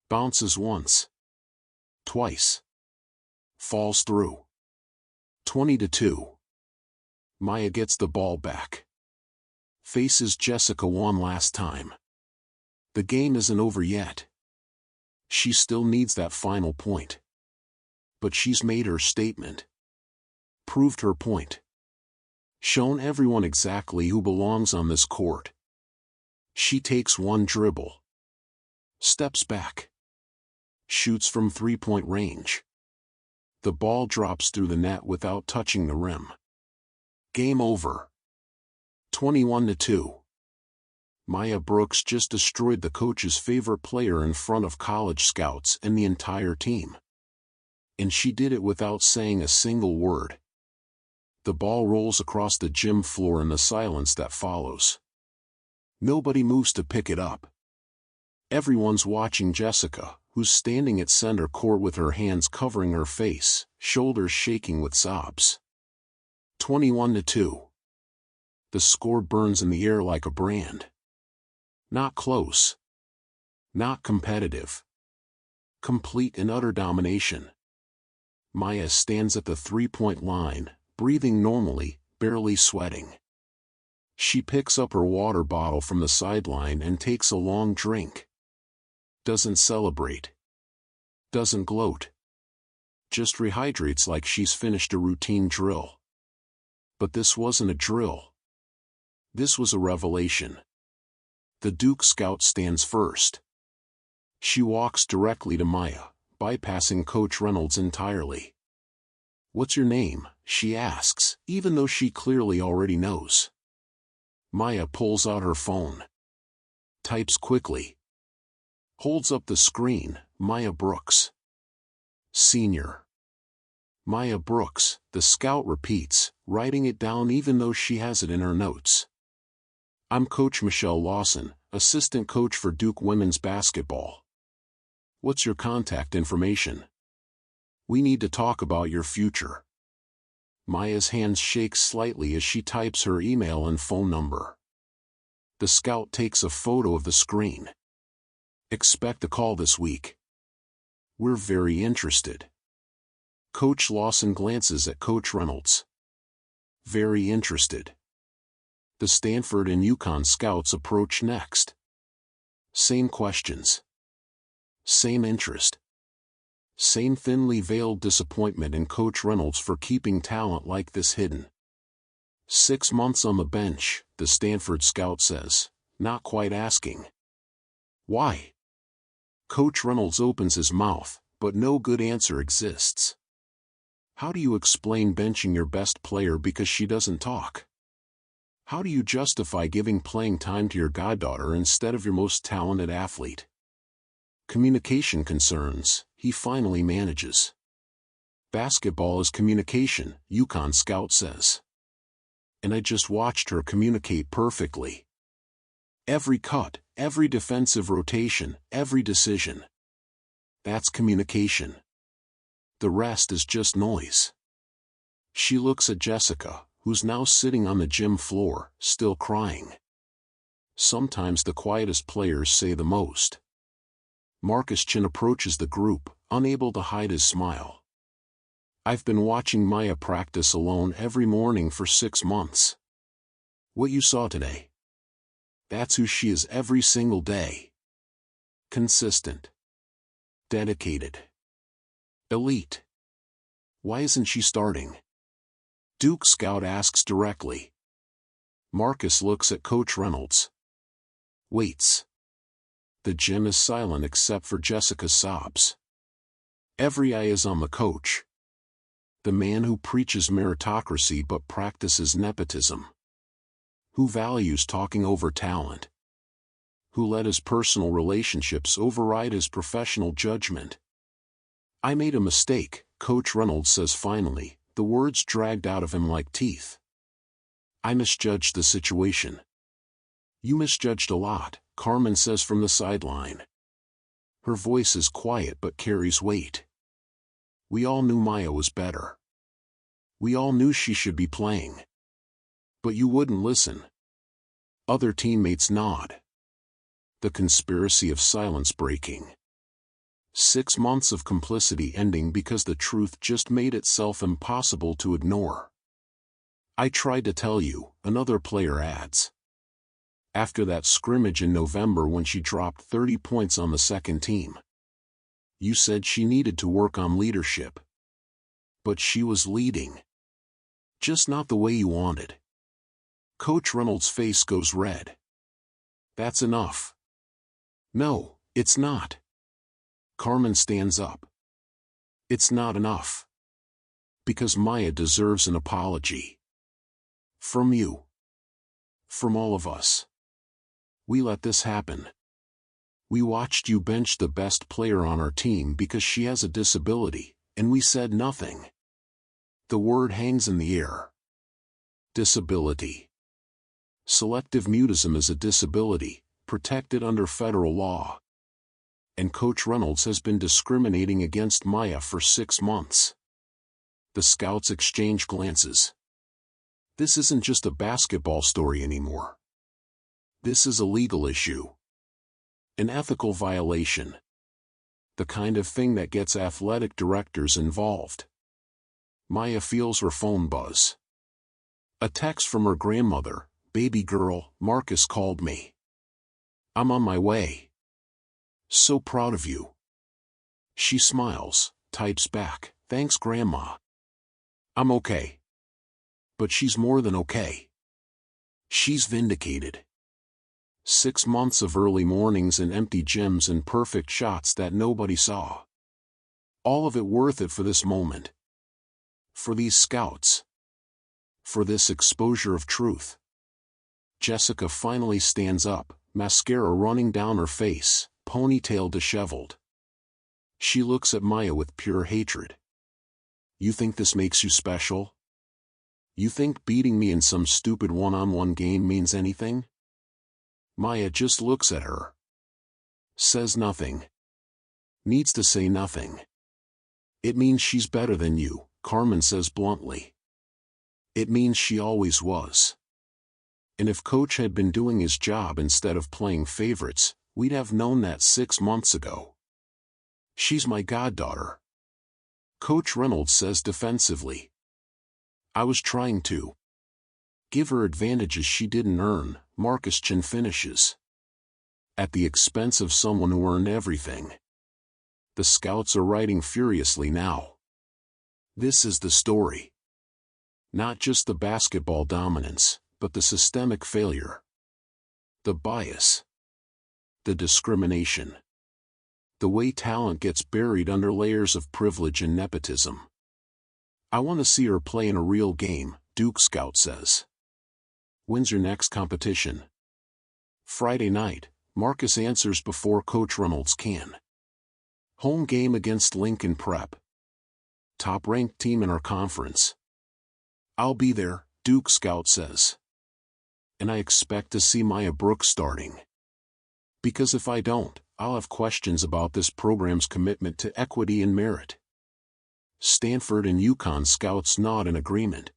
Bounces once. Twice. Falls through. 20-2. Maya gets the ball back. Faces Jessica one last time. The game isn't over yet. She still needs that final point. But she's made her statement. Proved her point. Shown everyone exactly who belongs on this court. She takes one dribble. Steps back. Shoots from three-point range. The ball drops through the net without touching the rim. Game over. 21-2. Maya Brooks just destroyed the coach's favorite player in front of college scouts and the entire team. And she did it without saying a single word. The ball rolls across the gym floor in the silence that follows. Nobody moves to pick it up. Everyone's watching Jessica, who's standing at center court with her hands covering her face, shoulders shaking with sobs. 21-2. The score burns in the air like a brand. Not close. Not competitive. Complete and utter domination. Maya stands at the three-point line, breathing normally, barely sweating. She picks up her water bottle from the sideline and takes a long drink. Doesn't celebrate. Doesn't gloat. Just rehydrates like she's finished a routine drill. But this wasn't a drill. This was a revelation. The Duke Scout stands first. She walks directly to Maya, bypassing Coach Reynolds entirely. "What's your name?" she asks, even though she clearly already knows. Maya pulls out her phone. Types quickly. Holds up the screen, Maya Brooks. Senior. Maya Brooks, the scout repeats, writing it down even though she has it in her notes. "I'm Coach Michelle Lawson, assistant coach for Duke women's basketball. What's your contact information? We need to talk about your future." Maya's hands shake slightly as she types her email and phone number. The scout takes a photo of the screen. "Expect a call this week. We're very interested." Coach Lawson glances at Coach Reynolds. Very interested. The Stanford and UConn scouts approach next. Same questions. Same interest. Same thinly veiled disappointment in Coach Reynolds for keeping talent like this hidden. 6 months on the bench, the Stanford scout says, not quite asking. Why? Coach Reynolds opens his mouth, but no good answer exists. How do you explain benching your best player because she doesn't talk? How do you justify giving playing time to your goddaughter instead of your most talented athlete? Communication concerns, he finally manages. Basketball is communication, UConn scout says. And I just watched her communicate perfectly. Every cut, every defensive rotation, every decision. That's communication. The rest is just noise. She looks at Jessica, who's now sitting on the gym floor, still crying. Sometimes the quietest players say the most. Marcus Chin approaches the group, unable to hide his smile. I've been watching Maya practice alone every morning for 6 months. What you saw today? That's who she is every single day. Consistent. Dedicated. Elite. Why isn't she starting? Duke Scout asks directly. Marcus looks at Coach Reynolds. Waits. The gym is silent except for Jessica's sobs. Every eye is on the coach. The man who preaches meritocracy but practices nepotism. Who values talking over talent. Who let his personal relationships override his professional judgment. I made a mistake, Coach Reynolds says finally, the words dragged out of him like teeth. I misjudged the situation. You misjudged a lot, Carmen says from the sideline. Her voice is quiet but carries weight. We all knew Maya was better. We all knew she should be playing. But you wouldn't listen. Other teammates nod. The conspiracy of silence breaking. 6 months of complicity ending because the truth just made itself impossible to ignore. I tried to tell you, another player adds. After that scrimmage in November when she dropped 30 points on the second team. You said she needed to work on leadership. But she was leading. Just not the way you wanted. Coach Reynolds' face goes red. That's enough. No, it's not. Carmen stands up. It's not enough. Because Maya deserves an apology. From you. From all of us. We let this happen. We watched you bench the best player on our team because she has a disability, and we said nothing. The word hangs in the air. Disability. Selective mutism is a disability, protected under federal law. And Coach Reynolds has been discriminating against Maya for 6 months. The scouts exchange glances. This isn't just a basketball story anymore. This is a legal issue. An ethical violation. The kind of thing that gets athletic directors involved. Maya feels her phone buzz. A text from her grandmother. Baby girl, Marcus called me. I'm on my way. So proud of you. She smiles, types back, thanks Grandma. I'm okay. But she's more than okay. She's vindicated. 6 months of early mornings and empty gyms and perfect shots that nobody saw. All of it worth it for this moment. For these scouts. For this exposure of truth. Jessica finally stands up, mascara running down her face, ponytail disheveled. She looks at Maya with pure hatred. You think this makes you special? You think beating me in some stupid one-on-one game means anything? Maya just looks at her. Says nothing. Needs to say nothing. It means she's better than you, Carmen says bluntly. It means she always was. And if Coach had been doing his job instead of playing favorites, we'd have known that 6 months ago. She's my goddaughter. Coach Reynolds says defensively. I was trying to give her advantages she didn't earn, Marcus Chin finishes. At the expense of someone who earned everything. The scouts are writing furiously now. This is the story. Not just the basketball dominance, but the systemic failure. The bias. The discrimination. The way talent gets buried under layers of privilege and nepotism. I want to see her play in a real game, Duke Scout says. When's your next competition? Friday night, Marcus answers before Coach Reynolds can. Home game against Lincoln Prep. Top-ranked team in our conference. I'll be there, Duke Scout says. And I expect to see Maya Brooks starting. Because if I don't, I'll have questions about this program's commitment to equity and merit. Stanford and UConn scouts nod in agreement.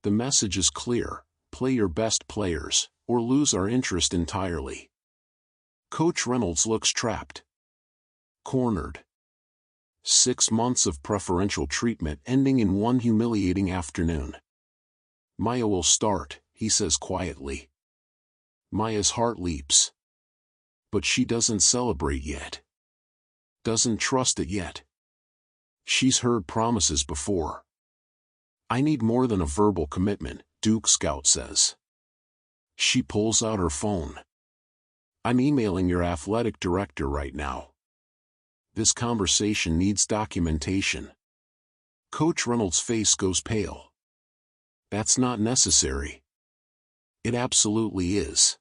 The message is clear, play your best players, or lose our interest entirely. Coach Reynolds looks trapped. Cornered. 6 months of preferential treatment ending in one humiliating afternoon. Maya will start, he says quietly. Maya's heart leaps. But she doesn't celebrate yet. Doesn't trust it yet. She's heard promises before. I need more than a verbal commitment, Duke Scout says. She pulls out her phone. I'm emailing your athletic director right now. This conversation needs documentation. Coach Reynolds' face goes pale. That's not necessary. It absolutely is.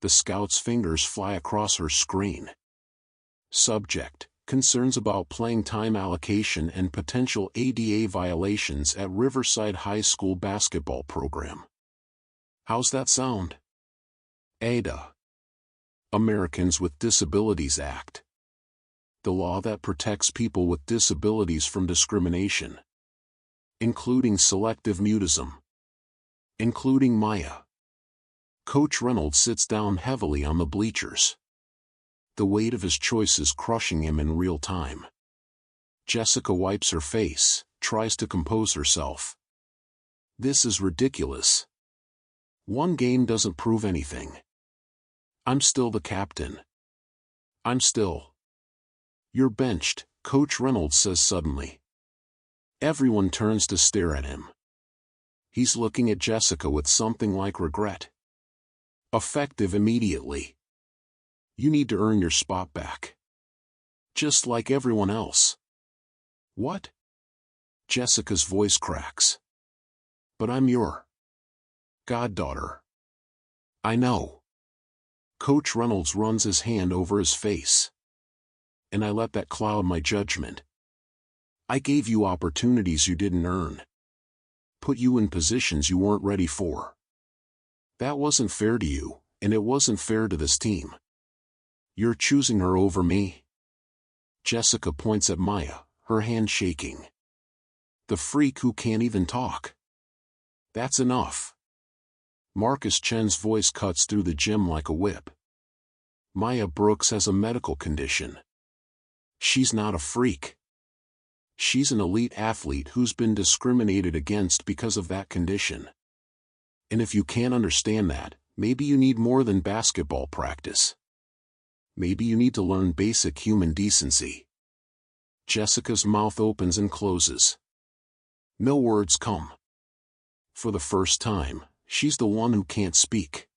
The scout's fingers fly across her screen. Subject: concerns about playing time allocation and potential ADA violations at Riverside High School basketball program. How's that sound? Ada. Americans with Disabilities Act. The law that protects people with disabilities from discrimination, including selective mutism. Including Maya. Coach Reynolds sits down heavily on the bleachers. The weight of his choices crushing him in real time. Jessica wipes her face, tries to compose herself. This is ridiculous. One game doesn't prove anything. I'm still the captain. I'm still. You're benched, Coach Reynolds says suddenly. Everyone turns to stare at him. He's looking at Jessica with something like regret. Effective immediately. You need to earn your spot back. Just like everyone else. What? Jessica's voice cracks. But I'm your goddaughter. I know. Coach Reynolds runs his hand over his face. And I let that cloud my judgment. I gave you opportunities you didn't earn. Put you in positions you weren't ready for. That wasn't fair to you, and it wasn't fair to this team. You're choosing her over me? Jessica points at Maya, her hand shaking. The freak who can't even talk. That's enough. Marcus Chen's voice cuts through the gym like a whip. Maya Brooks has a medical condition. She's not a freak. She's an elite athlete who's been discriminated against because of that condition. And if you can't understand that, maybe you need more than basketball practice. Maybe you need to learn basic human decency. Jessica's mouth opens and closes. No words come. For the first time, she's the one who can't speak.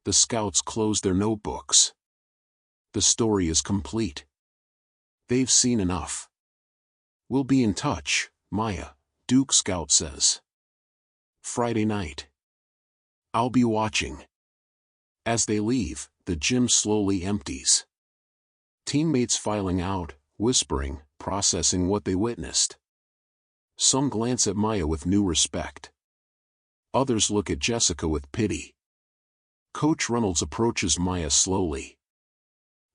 The scouts close their notebooks. The story is complete. They've seen enough. We'll be in touch, Maya, Duke Scout says. Friday night. I'll be watching. As they leave, the gym slowly empties. Teammates filing out, whispering, processing what they witnessed. Some glance at Maya with new respect. Others look at Jessica with pity. Coach Reynolds approaches Maya slowly.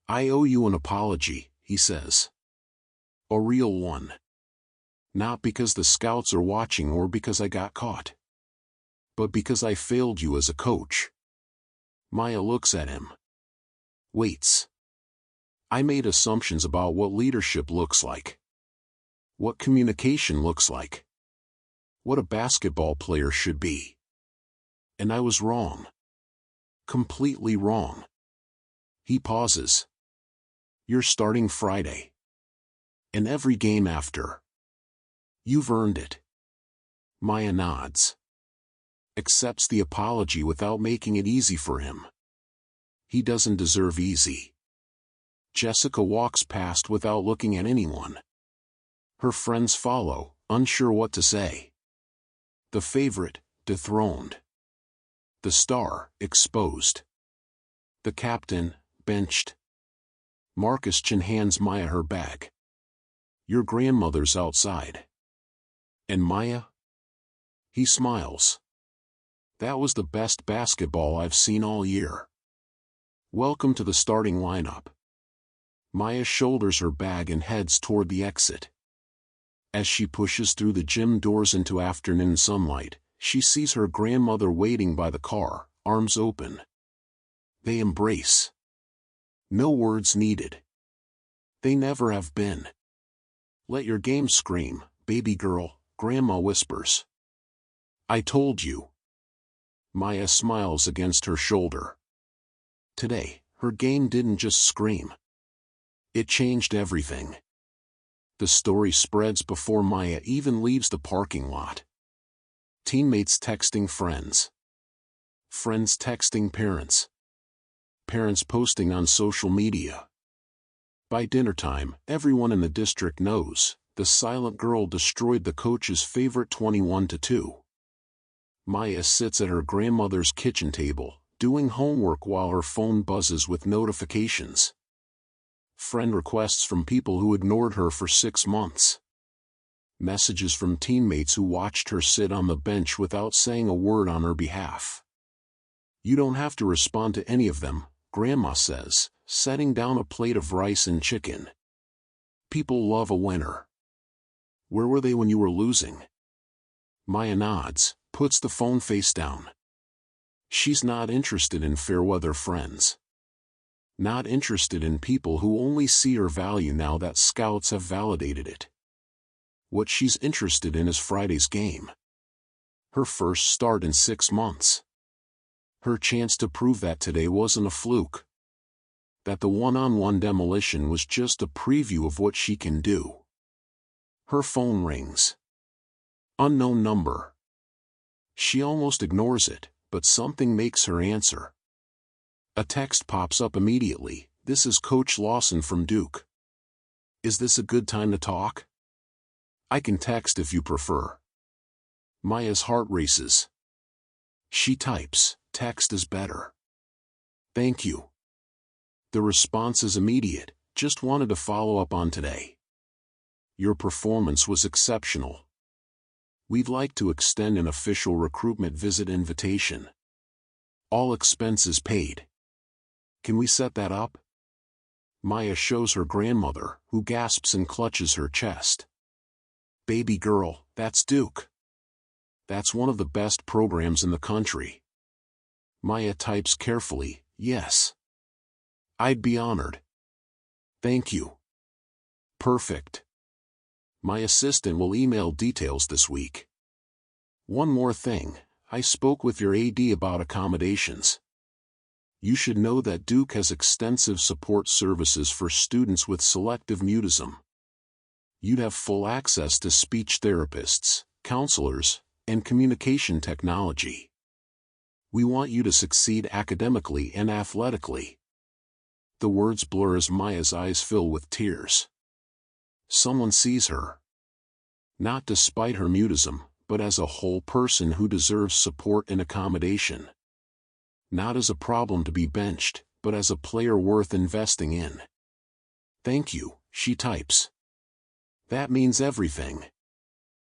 I owe you an apology, he says. A real one. Not because the scouts are watching or because I got caught. But because I failed you as a coach. Maya looks at him. Waits. I made assumptions about what leadership looks like. What communication looks like. What a basketball player should be. And I was wrong. Completely wrong. He pauses. You're starting Friday. And every game after. You've earned it. Maya nods. Accepts the apology without making it easy for him. He doesn't deserve easy. Jessica walks past without looking at anyone. Her friends follow, unsure what to say. The favorite, dethroned. The star, exposed. The captain, benched. Marcus Chen hands Maya her bag. Your grandmother's outside. And Maya? He smiles. That was the best basketball I've seen all year. Welcome to the starting lineup. Maya shoulders her bag and heads toward the exit. As she pushes through the gym doors into afternoon sunlight, she sees her grandmother waiting by the car, arms open. They embrace. No words needed. They never have been. Let your game scream, baby girl, Grandma whispers. I told you. Maya smiles against her shoulder. Today, her game didn't just scream. It changed everything. The story spreads before Maya even leaves the parking lot. Teammates texting friends. Friends texting parents. Parents posting on social media. By dinner time, everyone in the district knows, the silent girl destroyed the coach's favorite 21-2. Maya sits at her grandmother's kitchen table, doing homework while her phone buzzes with notifications. Friend requests from people who ignored her for 6 months. Messages from teammates who watched her sit on the bench without saying a word on her behalf. You don't have to respond to any of them, Grandma says, setting down a plate of rice and chicken. People love a winner. Where were they when you were losing? Maya nods, puts the phone face down. She's not interested in fair-weather friends. Not interested in people who only see her value now that scouts have validated it. What she's interested in is Friday's game. Her first start in 6 months. Her chance to prove that today wasn't a fluke. That the one-on-one demolition was just a preview of what she can do. Her phone rings. Unknown number. She almost ignores it, but something makes her answer. A text pops up immediately. This is Coach Lawson from Duke. Is this a good time to talk? I can text if you prefer. Maya's heart races. She types, text is better. Thank you. The response is immediate, just wanted to follow up on today. Your performance was exceptional. We'd like to extend an official recruitment visit invitation. All expenses paid. Can we set that up? Maya shows her grandmother, who gasps and clutches her chest. Baby girl, that's Duke. That's one of the best programs in the country. Maya types carefully, yes. I'd be honored. Thank you. Perfect. My assistant will email details this week. One more thing, I spoke with your AD about accommodations. You should know that Duke has extensive support services for students with selective mutism. You'd have full access to speech therapists, counselors, and communication technology. We want you to succeed academically and athletically. The words blur as Maya's eyes fill with tears. Someone sees her. Not despite her mutism, but as a whole person who deserves support and accommodation. Not as a problem to be benched, but as a player worth investing in. Thank you, she types. That means everything.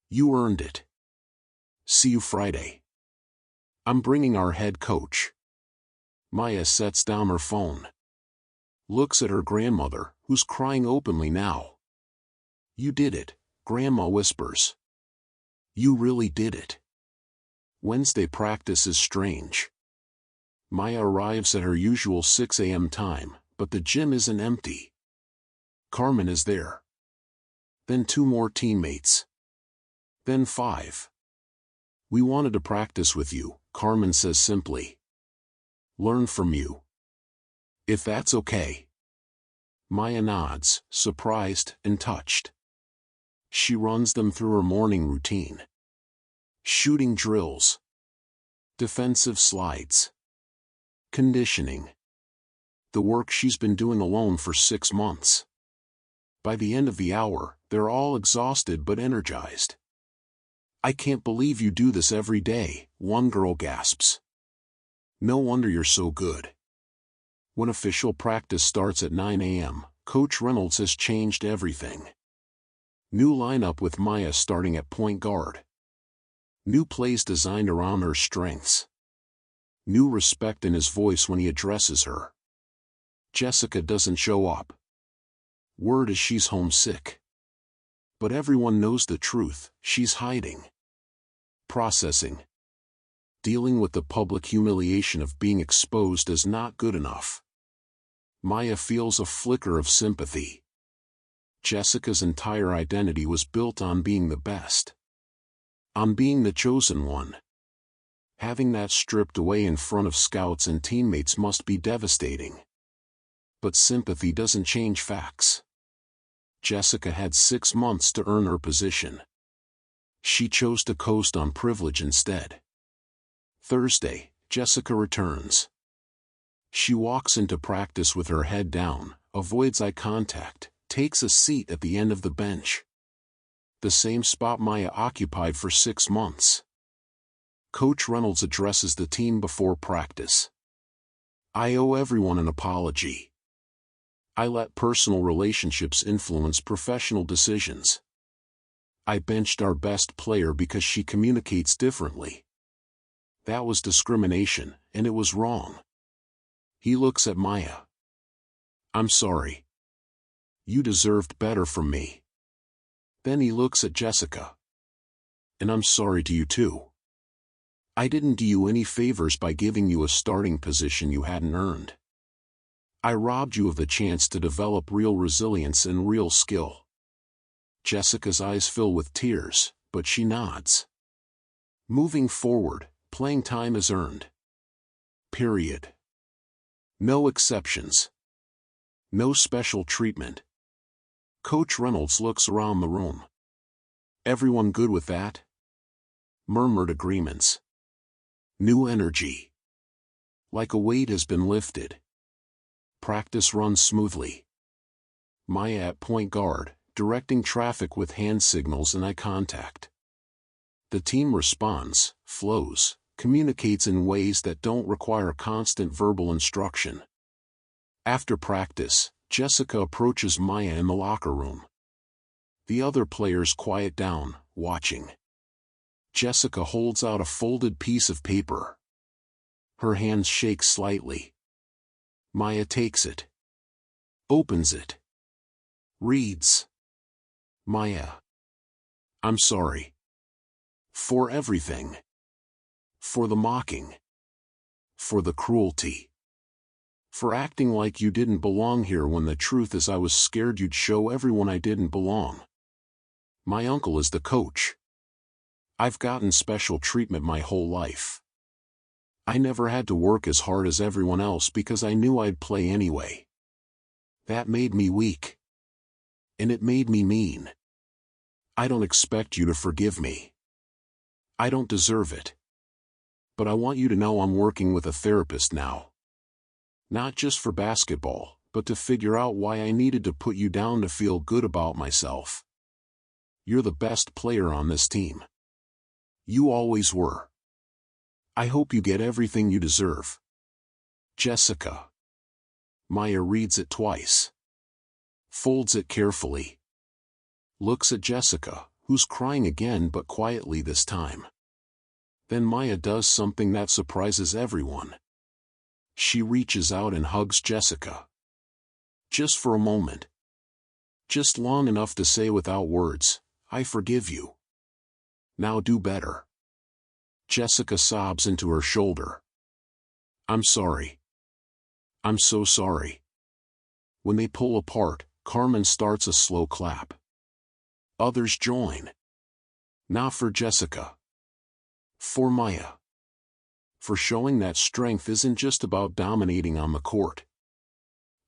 You earned it. See you Friday. I'm bringing our head coach. Maya sets down her phone. Looks at her grandmother, who's crying openly now. You did it, Grandma whispers. You really did it. Wednesday practice is strange. Maya arrives at her usual 6 a.m. time, but the gym isn't empty. Carmen is there. Then 2 more teammates. Then 5. We wanted to practice with you, Carmen says simply. Learn from you. If that's okay. Maya nods, surprised and touched. She runs them through her morning routine. Shooting drills. Defensive slides. Conditioning. The work she's been doing alone for 6 months. By the end of the hour, they're all exhausted but energized. I can't believe you do this every day, one girl gasps. No wonder you're so good. When official practice starts at 9 a.m., Coach Reynolds has changed everything. New lineup with Maya starting at point guard. New plays designed around her strengths. New respect in his voice when he addresses her. Jessica doesn't show up. Word is she's homesick. But everyone knows the truth, she's hiding. Processing. Dealing with the public humiliation of being exposed as not good enough. Maya feels a flicker of sympathy. Jessica's entire identity was built on being the best. On being the chosen one. Having that stripped away in front of scouts and teammates must be devastating. But sympathy doesn't change facts. Jessica had 6 months to earn her position. She chose to coast on privilege instead. Thursday, Jessica returns. She walks into practice with her head down, avoids eye contact, takes a seat at the end of the bench. The same spot Maya occupied for 6 months. Coach Reynolds addresses the team before practice. I owe everyone an apology. I let personal relationships influence professional decisions. I benched our best player because she communicates differently. That was discrimination, and it was wrong. He looks at Maya. I'm sorry. You deserved better from me. Then he looks at Jessica. And I'm sorry to you too. I didn't do you any favors by giving you a starting position you hadn't earned. I robbed you of the chance to develop real resilience and real skill. Jessica's eyes fill with tears, but she nods. Moving forward, playing time is earned. Period. No exceptions. No special treatment. Coach Reynolds looks around the room. Everyone good with that? Murmured agreements. New energy. Like a weight has been lifted. Practice runs smoothly. Maya at point guard, directing traffic with hand signals and eye contact. The team responds, flows, communicates in ways that don't require constant verbal instruction. After practice, Jessica approaches Maya in the locker room. The other players quiet down, watching. Jessica holds out a folded piece of paper. Her hands shake slightly. Maya takes it. Opens it. Reads. Maya. I'm sorry. For everything. For the mocking. For the cruelty. For acting like you didn't belong here when the truth is I was scared you'd show everyone I didn't belong. My uncle is the coach. I've gotten special treatment my whole life. I never had to work as hard as everyone else because I knew I'd play anyway. That made me weak. And it made me mean. I don't expect you to forgive me. I don't deserve it. But I want you to know I'm working with a therapist now. Not just for basketball, but to figure out why I needed to put you down to feel good about myself. You're the best player on this team. You always were. I hope you get everything you deserve. Jessica. Maya reads it twice. Folds it carefully. Looks at Jessica, who's crying again but quietly this time. Then Maya does something that surprises everyone. She reaches out and hugs Jessica. Just for a moment. Just long enough to say without words, I forgive you. Now do better. Jessica sobs into her shoulder. I'm sorry. I'm so sorry. When they pull apart, Carmen starts a slow clap. Others join. Not for Jessica. For Maya. For showing that strength isn't just about dominating on the court.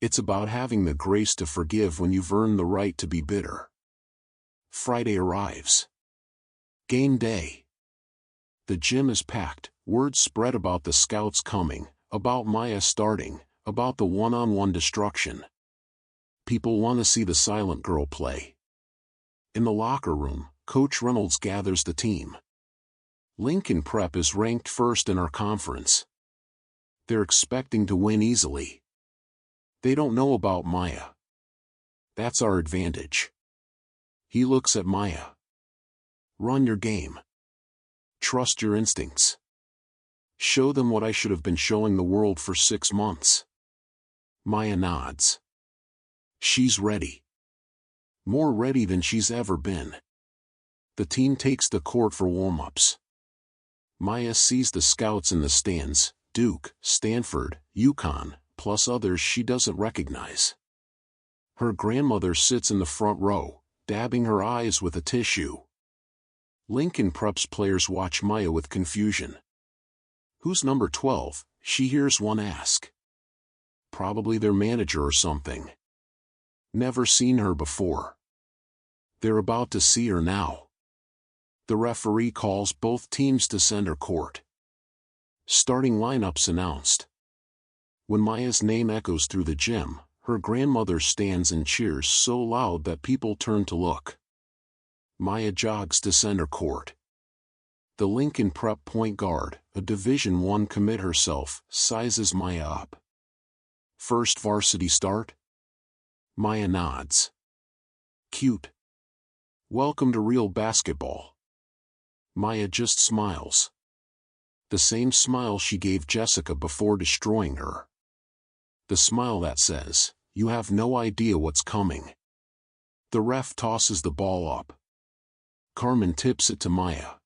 It's about having the grace to forgive when you've earned the right to be bitter. Friday arrives. Game day. The gym is packed, word spread about the scouts coming, about Maya starting, about the one-on-one destruction. People want to see the silent girl play. In the locker room, Coach Reynolds gathers the team. Lincoln Prep is ranked first in our conference. They're expecting to win easily. They don't know about Maya. That's our advantage. He looks at Maya. Run your game. Trust your instincts. Show them what I should have been showing the world for 6 months. Maya nods. She's ready. More ready than she's ever been. The team takes the court for warm-ups. Maya sees the scouts in the stands, Duke, Stanford, UConn, plus others she doesn't recognize. Her grandmother sits in the front row, dabbing her eyes with a tissue. Lincoln Prep's players watch Maya with confusion. Who's number 12? She hears one ask. Probably their manager or something. Never seen her before. They're about to see her now. The referee calls both teams to center court. Starting lineups announced. When Maya's name echoes through the gym, her grandmother stands and cheers so loud that people turn to look. Maya jogs to center court. The Lincoln Prep point guard, a Division I commit herself, sizes Maya up. First varsity start? Maya nods. Cute. Welcome to real basketball. Maya just smiles. The same smile she gave Jessica before destroying her. The smile that says, "You have no idea what's coming." The ref tosses the ball up. Carmen tips it to Maya.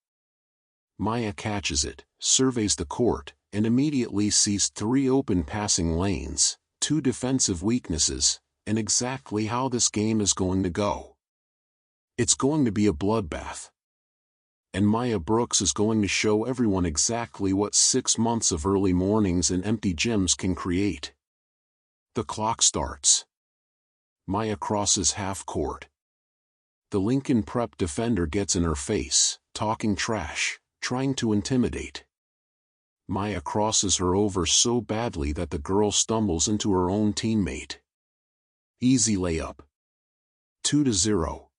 Maya catches it, surveys the court, and immediately sees 3 open passing lanes, 2 defensive weaknesses, and exactly how this game is going to go. It's going to be a bloodbath. And Maya Brooks is going to show everyone exactly what 6 months of early mornings and empty gyms can create. The clock starts. Maya crosses half court. The Lincoln Prep defender gets in her face, talking trash, trying to intimidate. Maya crosses her over so badly that the girl stumbles into her own teammate. Easy layup. 2-0.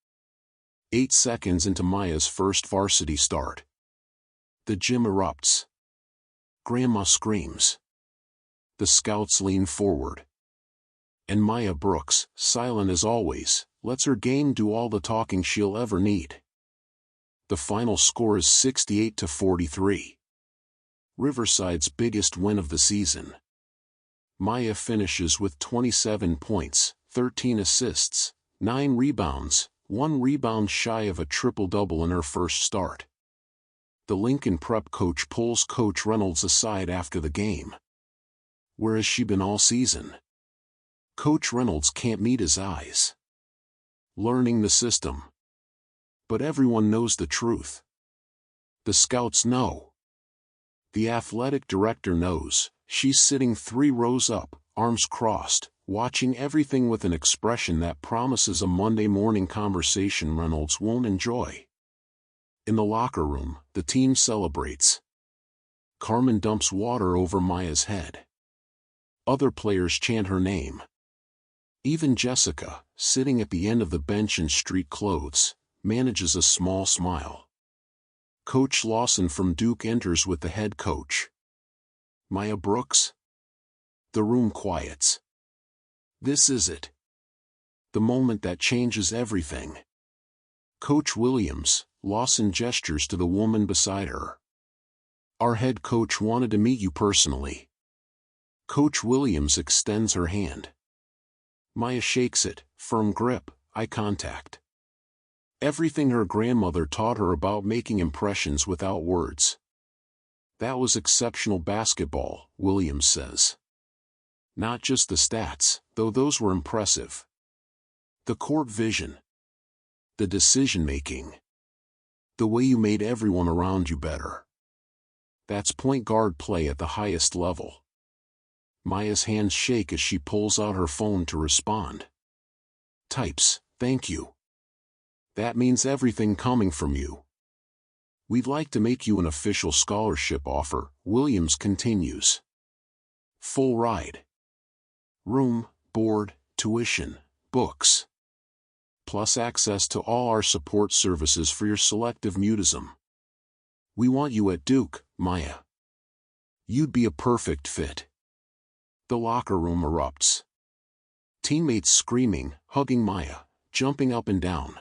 8 seconds into Maya's first varsity start. The gym erupts. Grandma screams. The scouts lean forward. And Maya Brooks, silent as always, lets her game do all the talking she'll ever need. The final score is 68-43. Riverside's biggest win of the season. Maya finishes with 27 points, 13 assists, 9 rebounds, 1 rebound shy of a triple-double in her first start. The Lincoln Prep coach pulls Coach Reynolds aside after the game. Where has she been all season? Coach Reynolds can't meet his eyes. Learning the system. But everyone knows the truth. The scouts know. The athletic director knows. She's sitting 3 rows up, arms crossed, watching everything with an expression that promises a Monday morning conversation Reynolds won't enjoy. In the locker room, the team celebrates. Carmen dumps water over Maya's head. Other players chant her name. Even Jessica, sitting at the end of the bench in street clothes, manages a small smile. Coach Lawson from Duke enters with the head coach. Maya Brooks? The room quiets. This is it. The moment that changes everything. Coach Williams, Lawson gestures to the woman beside her. Our head coach wanted to meet you personally. Coach Williams extends her hand. Maya shakes it, firm grip, eye contact. Everything her grandmother taught her about making impressions without words. That was exceptional basketball, Williams says. Not just the stats, though those were impressive. The court vision. The decision-making. The way you made everyone around you better. That's point guard play at the highest level. Maya's hands shake as she pulls out her phone to respond. Types, thank you. That means everything coming from you. We'd like to make you an official scholarship offer, Williams continues. Full ride. Room, board, tuition, books. Plus access to all our support services for your selective mutism. We want you at Duke, Maya. You'd be a perfect fit. The locker room erupts. Teammates screaming, hugging Maya, jumping up and down.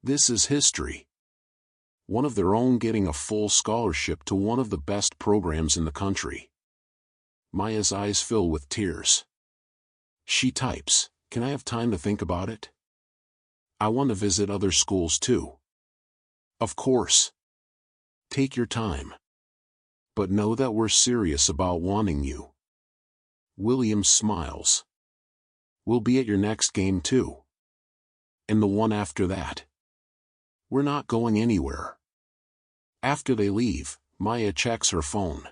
This is history. One of their own getting a full scholarship to one of the best programs in the country. Maya's eyes fill with tears. She types, "Can I have time to think about it? I want to visit other schools too." Of course. Take your time. But know that we're serious about wanting you. Williams smiles. We'll be at your next game too. And the one after that. We're not going anywhere. After they leave, Maya checks her phone.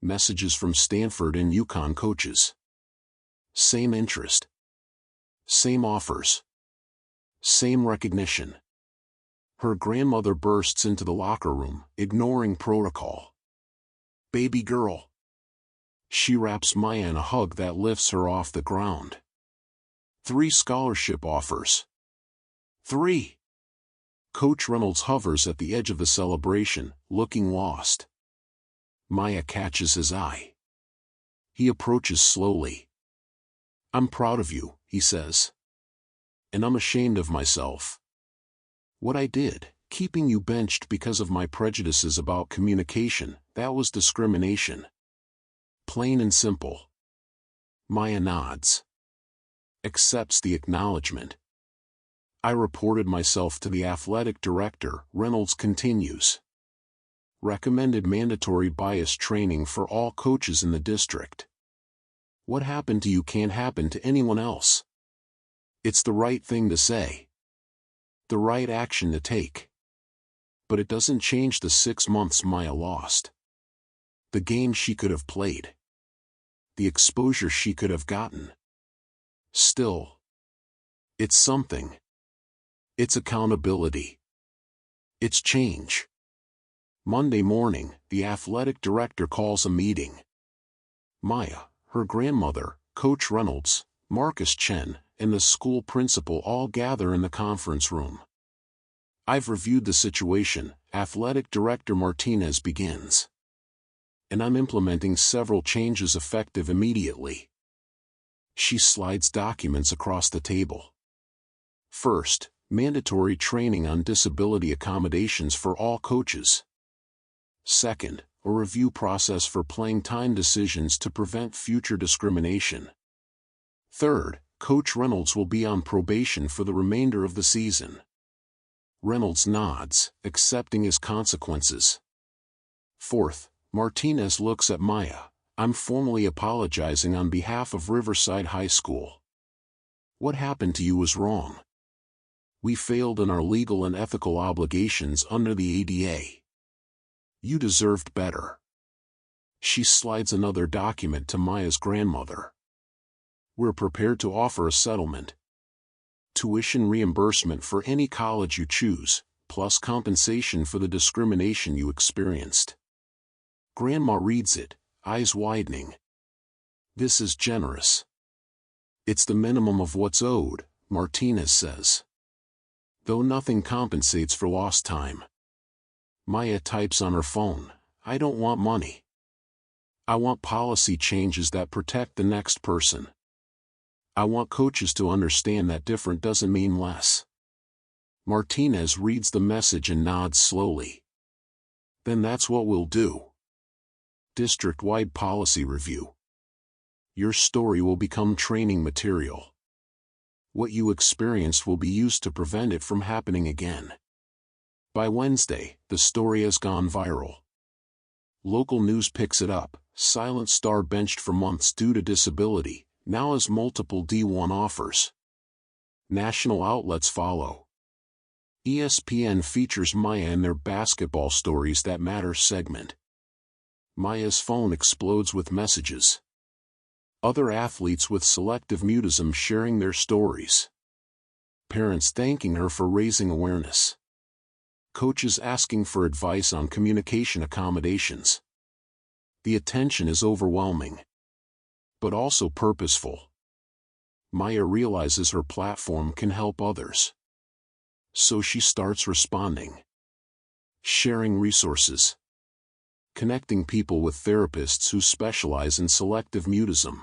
Messages from Stanford and UConn coaches. Same interest. Same offers. Same recognition. Her grandmother bursts into the locker room, ignoring protocol. Baby girl. She wraps Maya in a hug that lifts her off the ground. 3 scholarship offers. 3. Coach Reynolds hovers at the edge of the celebration, looking lost. Maya catches his eye. He approaches slowly. I'm proud of you, he says. And I'm ashamed of myself. What I did, keeping you benched because of my prejudices about communication, that was discrimination. Plain and simple. Maya nods. Accepts the acknowledgement. I reported myself to the athletic director, Reynolds continues. Recommended mandatory bias training for all coaches in the district. What happened to you can't happen to anyone else. It's the right thing to say. The right action to take. But it doesn't change the 6 months Maya lost. The game she could have played. The exposure she could have gotten. Still. It's something. It's accountability. It's change. Monday morning, the athletic director calls a meeting. Maya, her grandmother, Coach Reynolds, Marcus Chen, and the school principal all gather in the conference room. I've reviewed the situation, athletic director Martinez begins. And I'm implementing several changes effective immediately. She slides documents across the table. First, mandatory training on disability accommodations for all coaches. Second, a review process for playing time decisions to prevent future discrimination. Third, Coach Reynolds will be on probation for the remainder of the season. Reynolds nods, accepting his consequences. Fourth, Martinez looks at Maya. I'm formally apologizing on behalf of Riverside High School. What happened to you was wrong. We failed in our legal and ethical obligations under the ADA. You deserved better. She slides another document to Maya's grandmother. We're prepared to offer a settlement. Tuition reimbursement for any college you choose, plus compensation for the discrimination you experienced. Grandma reads it, eyes widening. This is generous. It's the minimum of what's owed, Martinez says. Though nothing compensates for lost time. Maya types on her phone, I don't want money. I want policy changes that protect the next person. I want coaches to understand that different doesn't mean less. Martinez reads the message and nods slowly. Then that's what we'll do. District-wide policy review. Your story will become training material. What you experienced will be used to prevent it from happening again. By Wednesday, the story has gone viral. Local news picks it up. Silent star benched for months due to disability, now has multiple D1 offers. National outlets follow. ESPN features Maya in their Basketball Stories That Matter segment. Maya's phone explodes with messages. Other athletes with selective mutism sharing their stories. Parents thanking her for raising awareness. Coaches asking for advice on communication accommodations. The attention is overwhelming. But also purposeful. Maya realizes her platform can help others. So she starts responding. Sharing resources. Connecting people with therapists who specialize in selective mutism.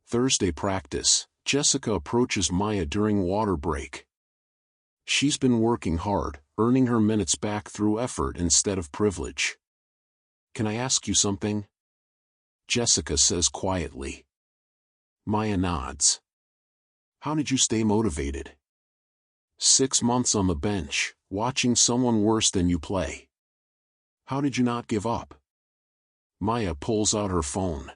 Thursday practice, Jessica approaches Maya during water break. She's been working hard, earning her minutes back through effort instead of privilege. Can I ask you something? Jessica says quietly. Maya nods. How did you stay motivated? 6 months on the bench, watching someone worse than you play. How did you not give up? Maya pulls out her phone.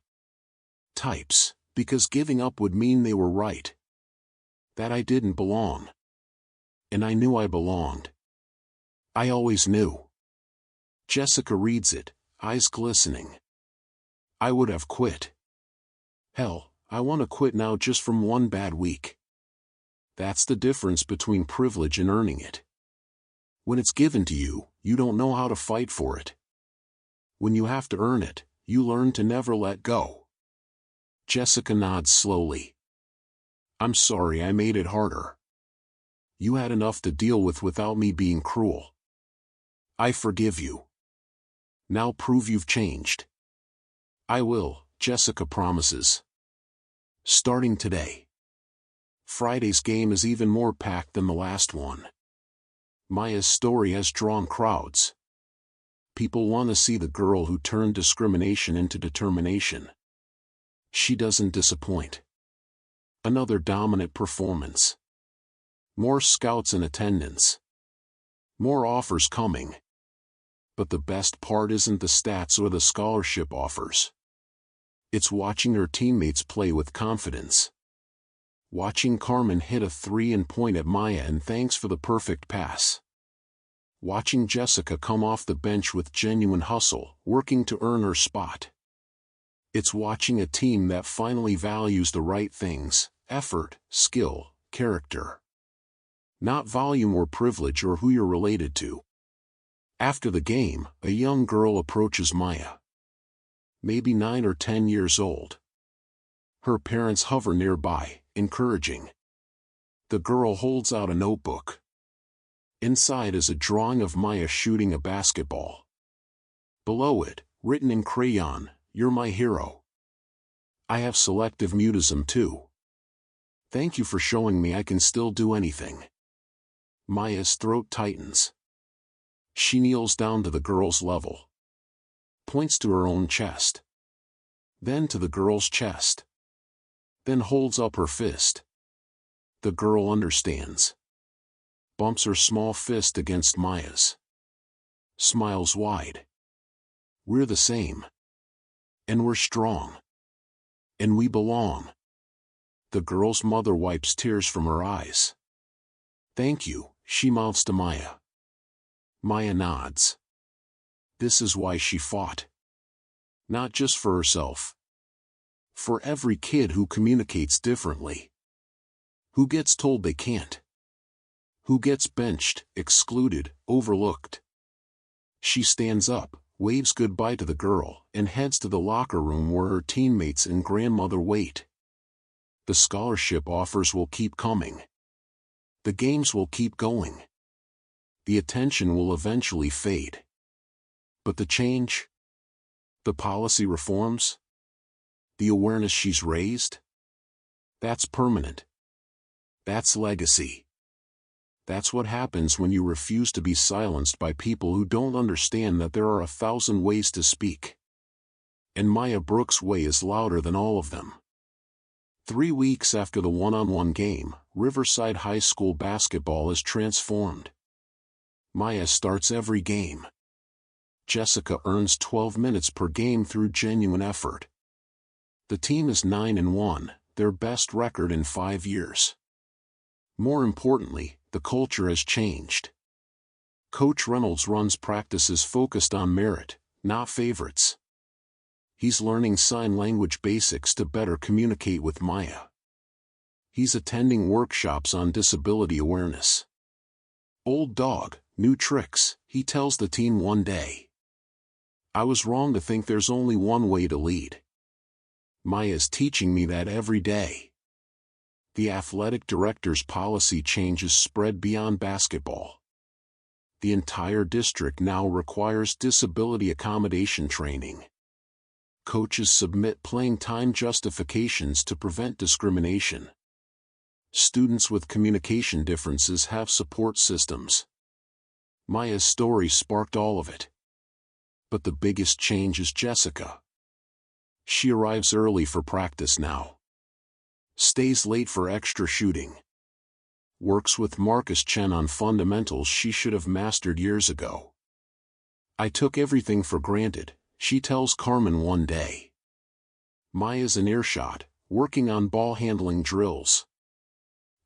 Types, because giving up would mean they were right. That I didn't belong. And I knew I belonged. I always knew. Jessica reads it, eyes glistening. I would have quit. Hell, I want to quit now just from one bad week. That's the difference between privilege and earning it. When it's given to you, you don't know how to fight for it. When you have to earn it, you learn to never let go. Jessica nods slowly. I'm sorry I made it harder. You had enough to deal with without me being cruel. I forgive you. Now prove you've changed. I will, Jessica promises. Starting today. Friday's game is even more packed than the last one. Maya's story has drawn crowds. People want to see the girl who turned discrimination into determination. She doesn't disappoint. Another dominant performance. More scouts in attendance. More offers coming. But the best part isn't the stats or the scholarship offers. It's watching her teammates play with confidence. Watching Carmen hit a 3 and point at Maya and thanks for the perfect pass. Watching Jessica come off the bench with genuine hustle, working to earn her spot. It's watching a team that finally values the right things: effort, skill, character. Not volume or privilege or who you're related to. After the game, a young girl approaches Maya. Maybe 9 or 10 years old. Her parents hover nearby, encouraging. The girl holds out a notebook. Inside is a drawing of Maya shooting a basketball. Below it, written in crayon, "You're my hero. I have selective mutism too. Thank you for showing me I can still do anything." Maya's throat tightens. She kneels down to the girl's level. Points to her own chest. Then to the girl's chest. Then holds up her fist. The girl understands. Bumps her small fist against Maya's. Smiles wide. We're the same. And we're strong. And we belong. The girl's mother wipes tears from her eyes. "Thank you," she mouths to Maya. Maya nods. This is why she fought. Not just for herself. For every kid who communicates differently. Who gets told they can't. Who gets benched, excluded, overlooked. She stands up, waves goodbye to the girl, and heads to the locker room where her teammates and grandmother wait. The scholarship offers will keep coming. The games will keep going. The attention will eventually fade. But the change? The policy reforms? The awareness she's raised? That's permanent. That's legacy. That's what happens when you refuse to be silenced by people who don't understand that there are 1,000 ways to speak. And Maya Brooks' way is louder than all of them. 3 weeks after the one-on-one game, Riverside High School basketball is transformed. Maya starts every game. Jessica earns 12 minutes per game through genuine effort. The team is 9-1, their best record in 5 years. More importantly, the culture has changed. Coach Reynolds runs practices focused on merit, not favorites. He's learning sign language basics to better communicate with Maya. He's attending workshops on disability awareness. "Old dog, new tricks," he tells the team one day. "I was wrong to think there's only one way to lead. Maya's teaching me that every day." The athletic director's policy changes spread beyond basketball. The entire district now requires disability accommodation training. Coaches submit playing time justifications to prevent discrimination. Students with communication differences have support systems. Maya's story sparked all of it. But the biggest change is Jessica. She arrives early for practice now. Stays late for extra shooting. Works with Marcus Chen on fundamentals she should have mastered years ago. "I took everything for granted," she tells Carmen one day. Maya's in earshot, working on ball handling drills.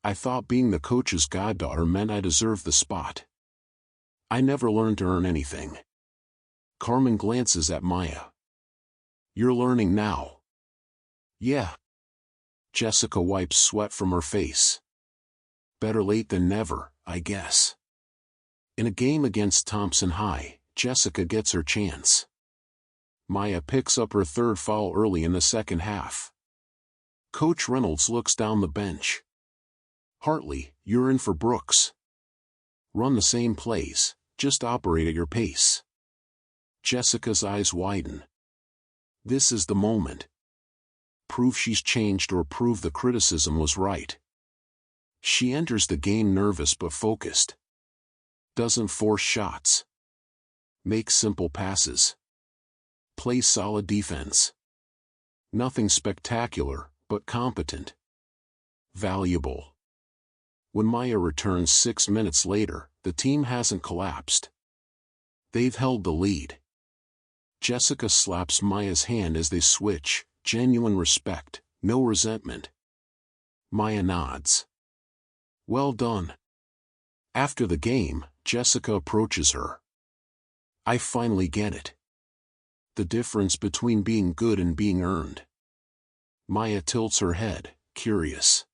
"I thought being the coach's goddaughter meant I deserved the spot. I never learned to earn anything." Carmen glances at Maya. "You're learning now." "Yeah." Jessica wipes sweat from her face. "Better late than never, I guess." In a game against Thompson High, Jessica gets her chance. Maya picks up her third foul early in the second half. Coach Reynolds looks down the bench. "Hartley, you're in for Brooks. Run the same plays, just operate at your pace." Jessica's eyes widen. This is the moment. Prove she's changed or prove the criticism was right. She enters the game nervous but focused. Doesn't force shots. Makes simple passes. Plays solid defense. Nothing spectacular, but competent. Valuable. When Maya returns 6 minutes later, the team hasn't collapsed. They've held the lead. Jessica slaps Maya's hand as they switch, genuine respect, no resentment. Maya nods. Well done. After the game, Jessica approaches her. I finally get it. The difference between being good and being earned. Maya tilts her head, curious.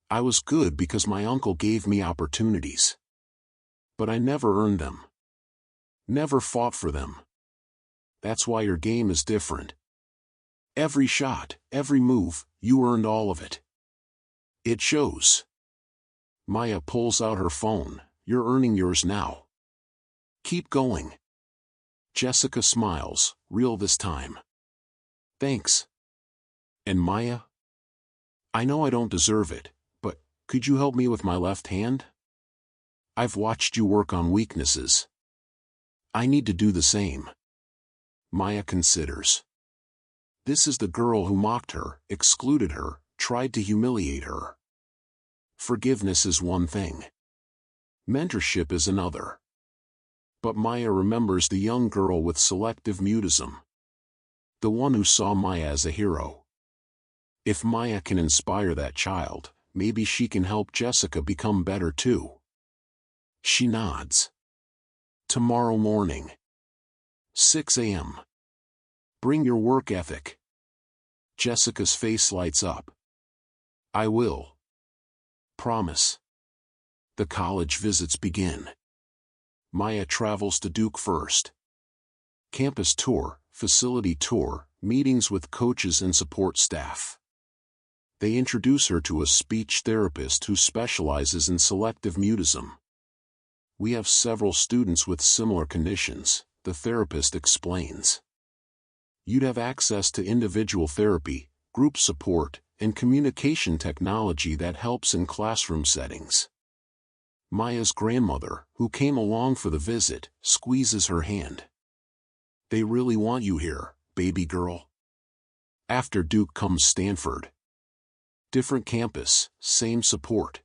I was good because my uncle gave me opportunities. But I never earned them. Never fought for them. That's why your game is different. Every shot, every move, you earned all of it. It shows. Maya pulls out her phone. You're earning yours now. Keep going. Jessica smiles, real this time. Thanks. And Maya? I know I don't deserve it, but could you help me with my left hand? I've watched you work on weaknesses. I need to do the same. Maya considers. This is the girl who mocked her, excluded her, tried to humiliate her. Forgiveness is one thing. Mentorship is another. But Maya remembers the young girl with selective mutism. The one who saw Maya as a hero. If Maya can inspire that child, maybe she can help Jessica become better too. She nods. Tomorrow morning. 6 a.m. Bring your work ethic. Jessica's face lights up. I will. Promise. The college visits begin. Maya travels to Duke first. Campus tour, facility tour, meetings with coaches and support staff. They introduce her to a speech therapist who specializes in selective mutism. We have several students with similar conditions, the therapist explains. You'd have access to individual therapy, group support, and communication technology that helps in classroom settings. Maya's grandmother, who came along for the visit, squeezes her hand. They really want you here, baby girl. After Duke comes Stanford. Different campus, same support.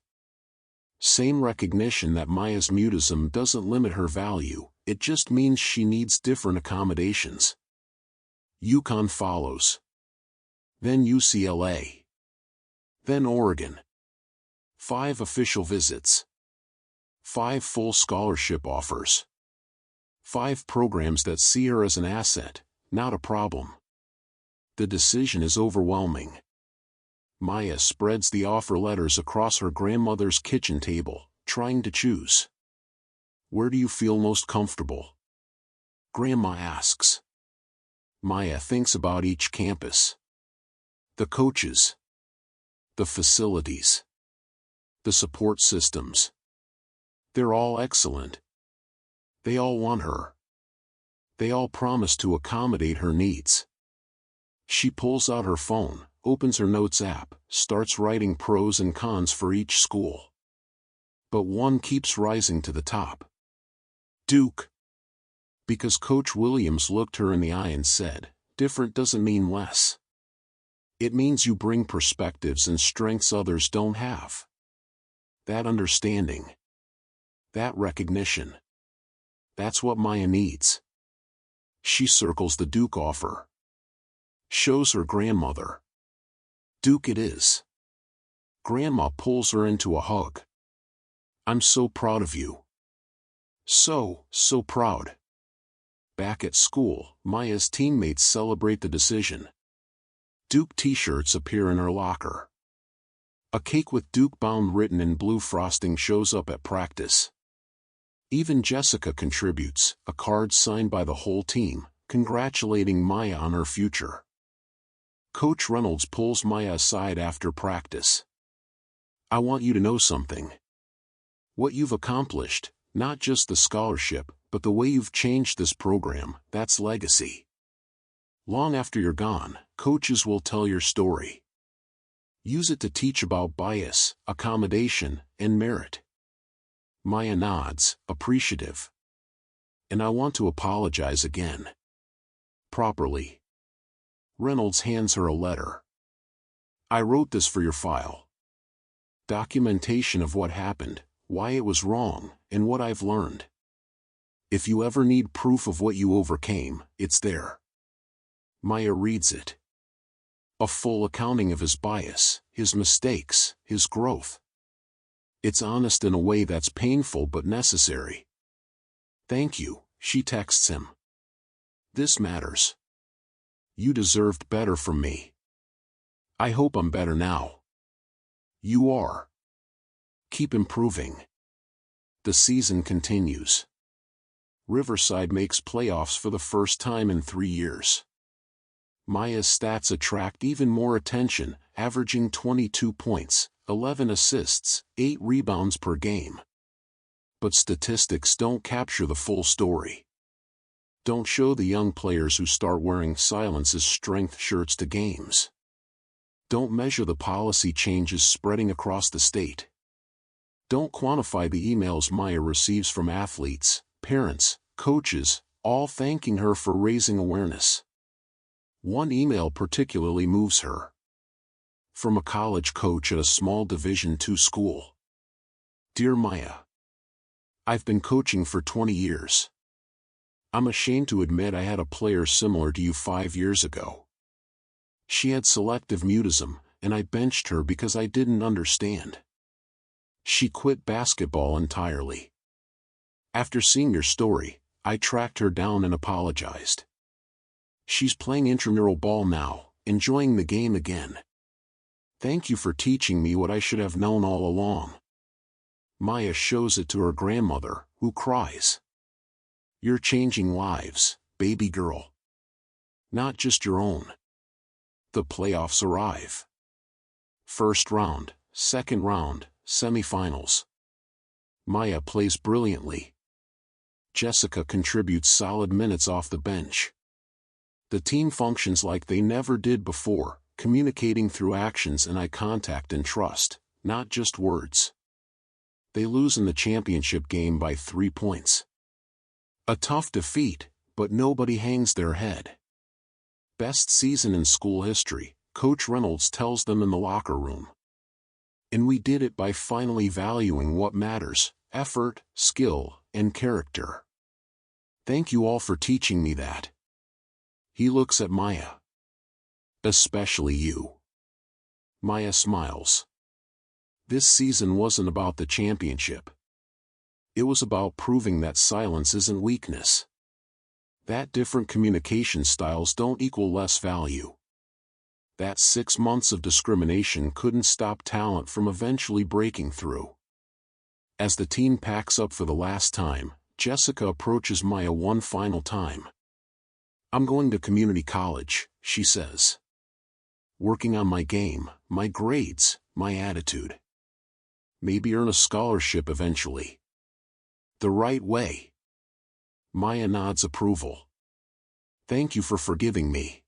Same recognition that Maya's mutism doesn't limit her value, it just means she needs different accommodations. UConn follows. Then UCLA. Then Oregon. 5 official visits. 5 full scholarship offers. 5 programs that see her as an asset, not a problem. The decision is overwhelming. Maya spreads the offer letters across her grandmother's kitchen table, trying to choose. Where do you feel most comfortable? Grandma asks. Maya thinks about each campus. The coaches. The facilities. The support systems. They're all excellent. They all want her. They all promise to accommodate her needs. She pulls out her phone, opens her notes app, starts writing pros and cons for each school. But one keeps rising to the top. Duke. Because Coach Williams looked her in the eye and said, different doesn't mean less. It means you bring perspectives and strengths others don't have. That understanding. That recognition. That's what Maya needs. She circles the Duke offer. Shows her grandmother. Duke it is. Grandma pulls her into a hug. I'm so proud of you. So proud. Back at school, Maya's teammates celebrate the decision. Duke t-shirts appear in her locker. A cake with Duke bound written in blue frosting shows up at practice. Even Jessica contributes, a card signed by the whole team, congratulating Maya on her future. Coach Reynolds pulls Maya aside after practice. I want you to know something. What you've accomplished, not just the scholarship, but the way you've changed this program, that's legacy. Long after you're gone, coaches will tell your story. Use it to teach about bias, accommodation, and merit. Maya nods, appreciative. And I want to apologize again. Properly. Reynolds hands her a letter. I wrote this for your file. Documentation of what happened, why it was wrong, and what I've learned. If you ever need proof of what you overcame, it's there. Maya reads it. A full accounting of his bias, his mistakes, his growth. It's honest in a way that's painful but necessary. Thank you, she texts him. This matters. You deserved better from me. I hope I'm better now. You are. Keep improving. The season continues. Riverside makes playoffs for the first time in 3 years. Maya's stats attract even more attention, averaging 22 points, 11 assists, 8 rebounds per game. But statistics don't capture the full story. Don't show the young players who start wearing silence as strength shirts to games. Don't measure the policy changes spreading across the state. Don't quantify the emails Maya receives from athletes, parents, coaches, all thanking her for raising awareness. One email particularly moves her. From a college coach at a small Division II school. Dear Maya, I've been coaching for 20 years. I'm ashamed to admit I had a player similar to you 5 years ago. She had selective mutism, and I benched her because I didn't understand. She quit basketball entirely. After seeing your story, I tracked her down and apologized. She's playing intramural ball now, enjoying the game again. Thank you for teaching me what I should have known all along. Maya shows it to her grandmother, who cries. You're changing lives, baby girl. Not just your own. The playoffs arrive. First round, second round, semifinals. Maya plays brilliantly. Jessica contributes solid minutes off the bench. The team functions like they never did before, communicating through actions and eye contact and trust, not just words. They lose in the championship game by 3 points. A tough defeat, but nobody hangs their head. Best season in school history, Coach Reynolds tells them in the locker room. And we did it by finally valuing what matters, effort, skill, and character. Thank you all for teaching me that. He looks at Maya. Especially you. Maya smiles. This season wasn't about the championship. It was about proving that silence isn't weakness. That different communication styles don't equal less value. That 6 months of discrimination couldn't stop talent from eventually breaking through. As the team packs up for the last time, Jessica approaches Maya one final time. I'm going to community college, she says. Working on my game, my grades, my attitude. Maybe earn a scholarship eventually. The right way. Maya nods approval. Thank you for forgiving me.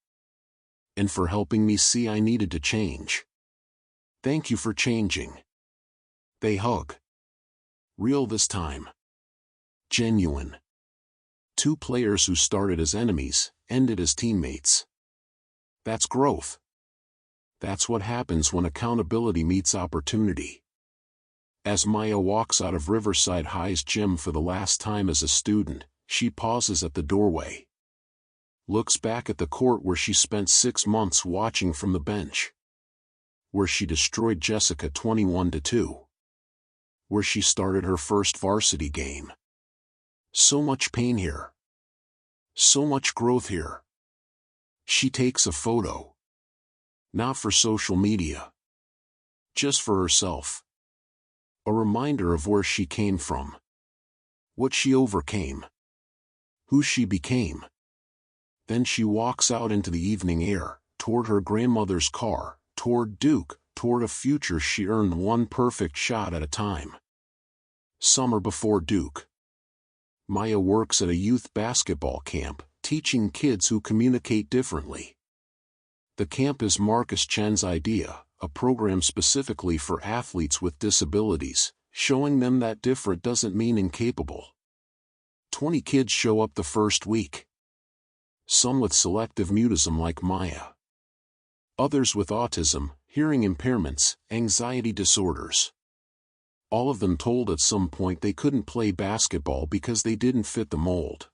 And for helping me see I needed to change. Thank you for changing. They hug. Real this time. Genuine. 2 players who started as enemies, ended as teammates. That's growth. That's what happens when accountability meets opportunity. As Maya walks out of Riverside High's gym for the last time as a student, she pauses at the doorway. Looks back at the court where she spent 6 months watching from the bench. Where she destroyed Jessica 21-2. Where she started her first varsity game. So much pain here. So much growth here. She takes a photo. Not for social media. Just for herself. A reminder of where she came from. What she overcame. Who she became. Then she walks out into the evening air, toward her grandmother's car, toward Duke, toward a future she earned one perfect shot at a time. Summer before Duke. Maya works at a youth basketball camp, teaching kids who communicate differently. The camp is Marcus Chen's idea, a program specifically for athletes with disabilities, showing them that different doesn't mean incapable. 20 kids show up the first week. Some with selective mutism like Maya. Others with autism, hearing impairments, anxiety disorders. All of them told at some point they couldn't play basketball because they didn't fit the mold.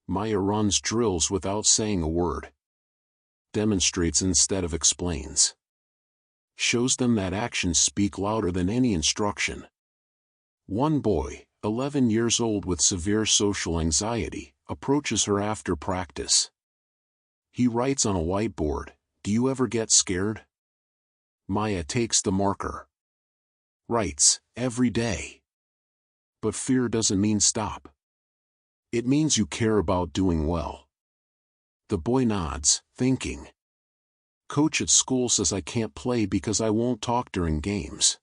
Maya runs drills without saying a word. Demonstrates instead of explains. Shows them that actions speak louder than any instruction. One boy, 11 years old with severe social anxiety, approaches her after practice. He writes on a whiteboard, "Do you ever get scared?" Maya takes the marker. Writes, "Every day." But fear doesn't mean stop. It means you care about doing well. The boy nods, thinking. Coach at school says I can't play because I won't talk during games.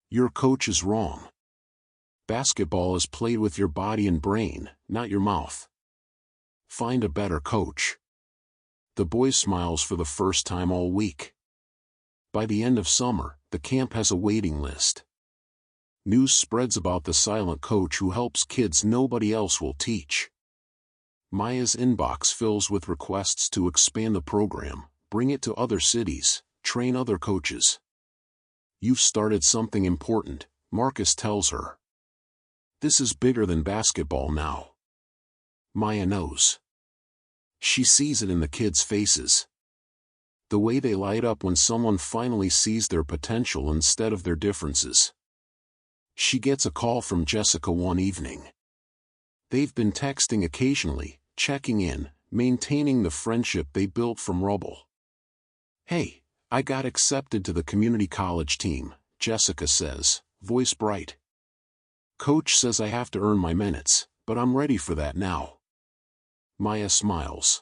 Your coach is wrong. Basketball is played with your body and brain, not your mouth. Find a better coach. The boy smiles for the first time all week. By the end of summer, the camp has a waiting list. News spreads about the silent coach who helps kids nobody else will teach. Maya's inbox fills with requests to expand the program, bring it to other cities, train other coaches. You've started something important, Marcus tells her. This is bigger than basketball now. Maya knows. She sees it in the kids' faces. The way they light up when someone finally sees their potential instead of their differences. She gets a call from Jessica one evening. They've been texting occasionally, checking in, maintaining the friendship they built from rubble. "Hey, I got accepted to the community college team," Jessica says, voice bright. "Coach says I have to earn my minutes, but I'm ready for that now." Maya smiles.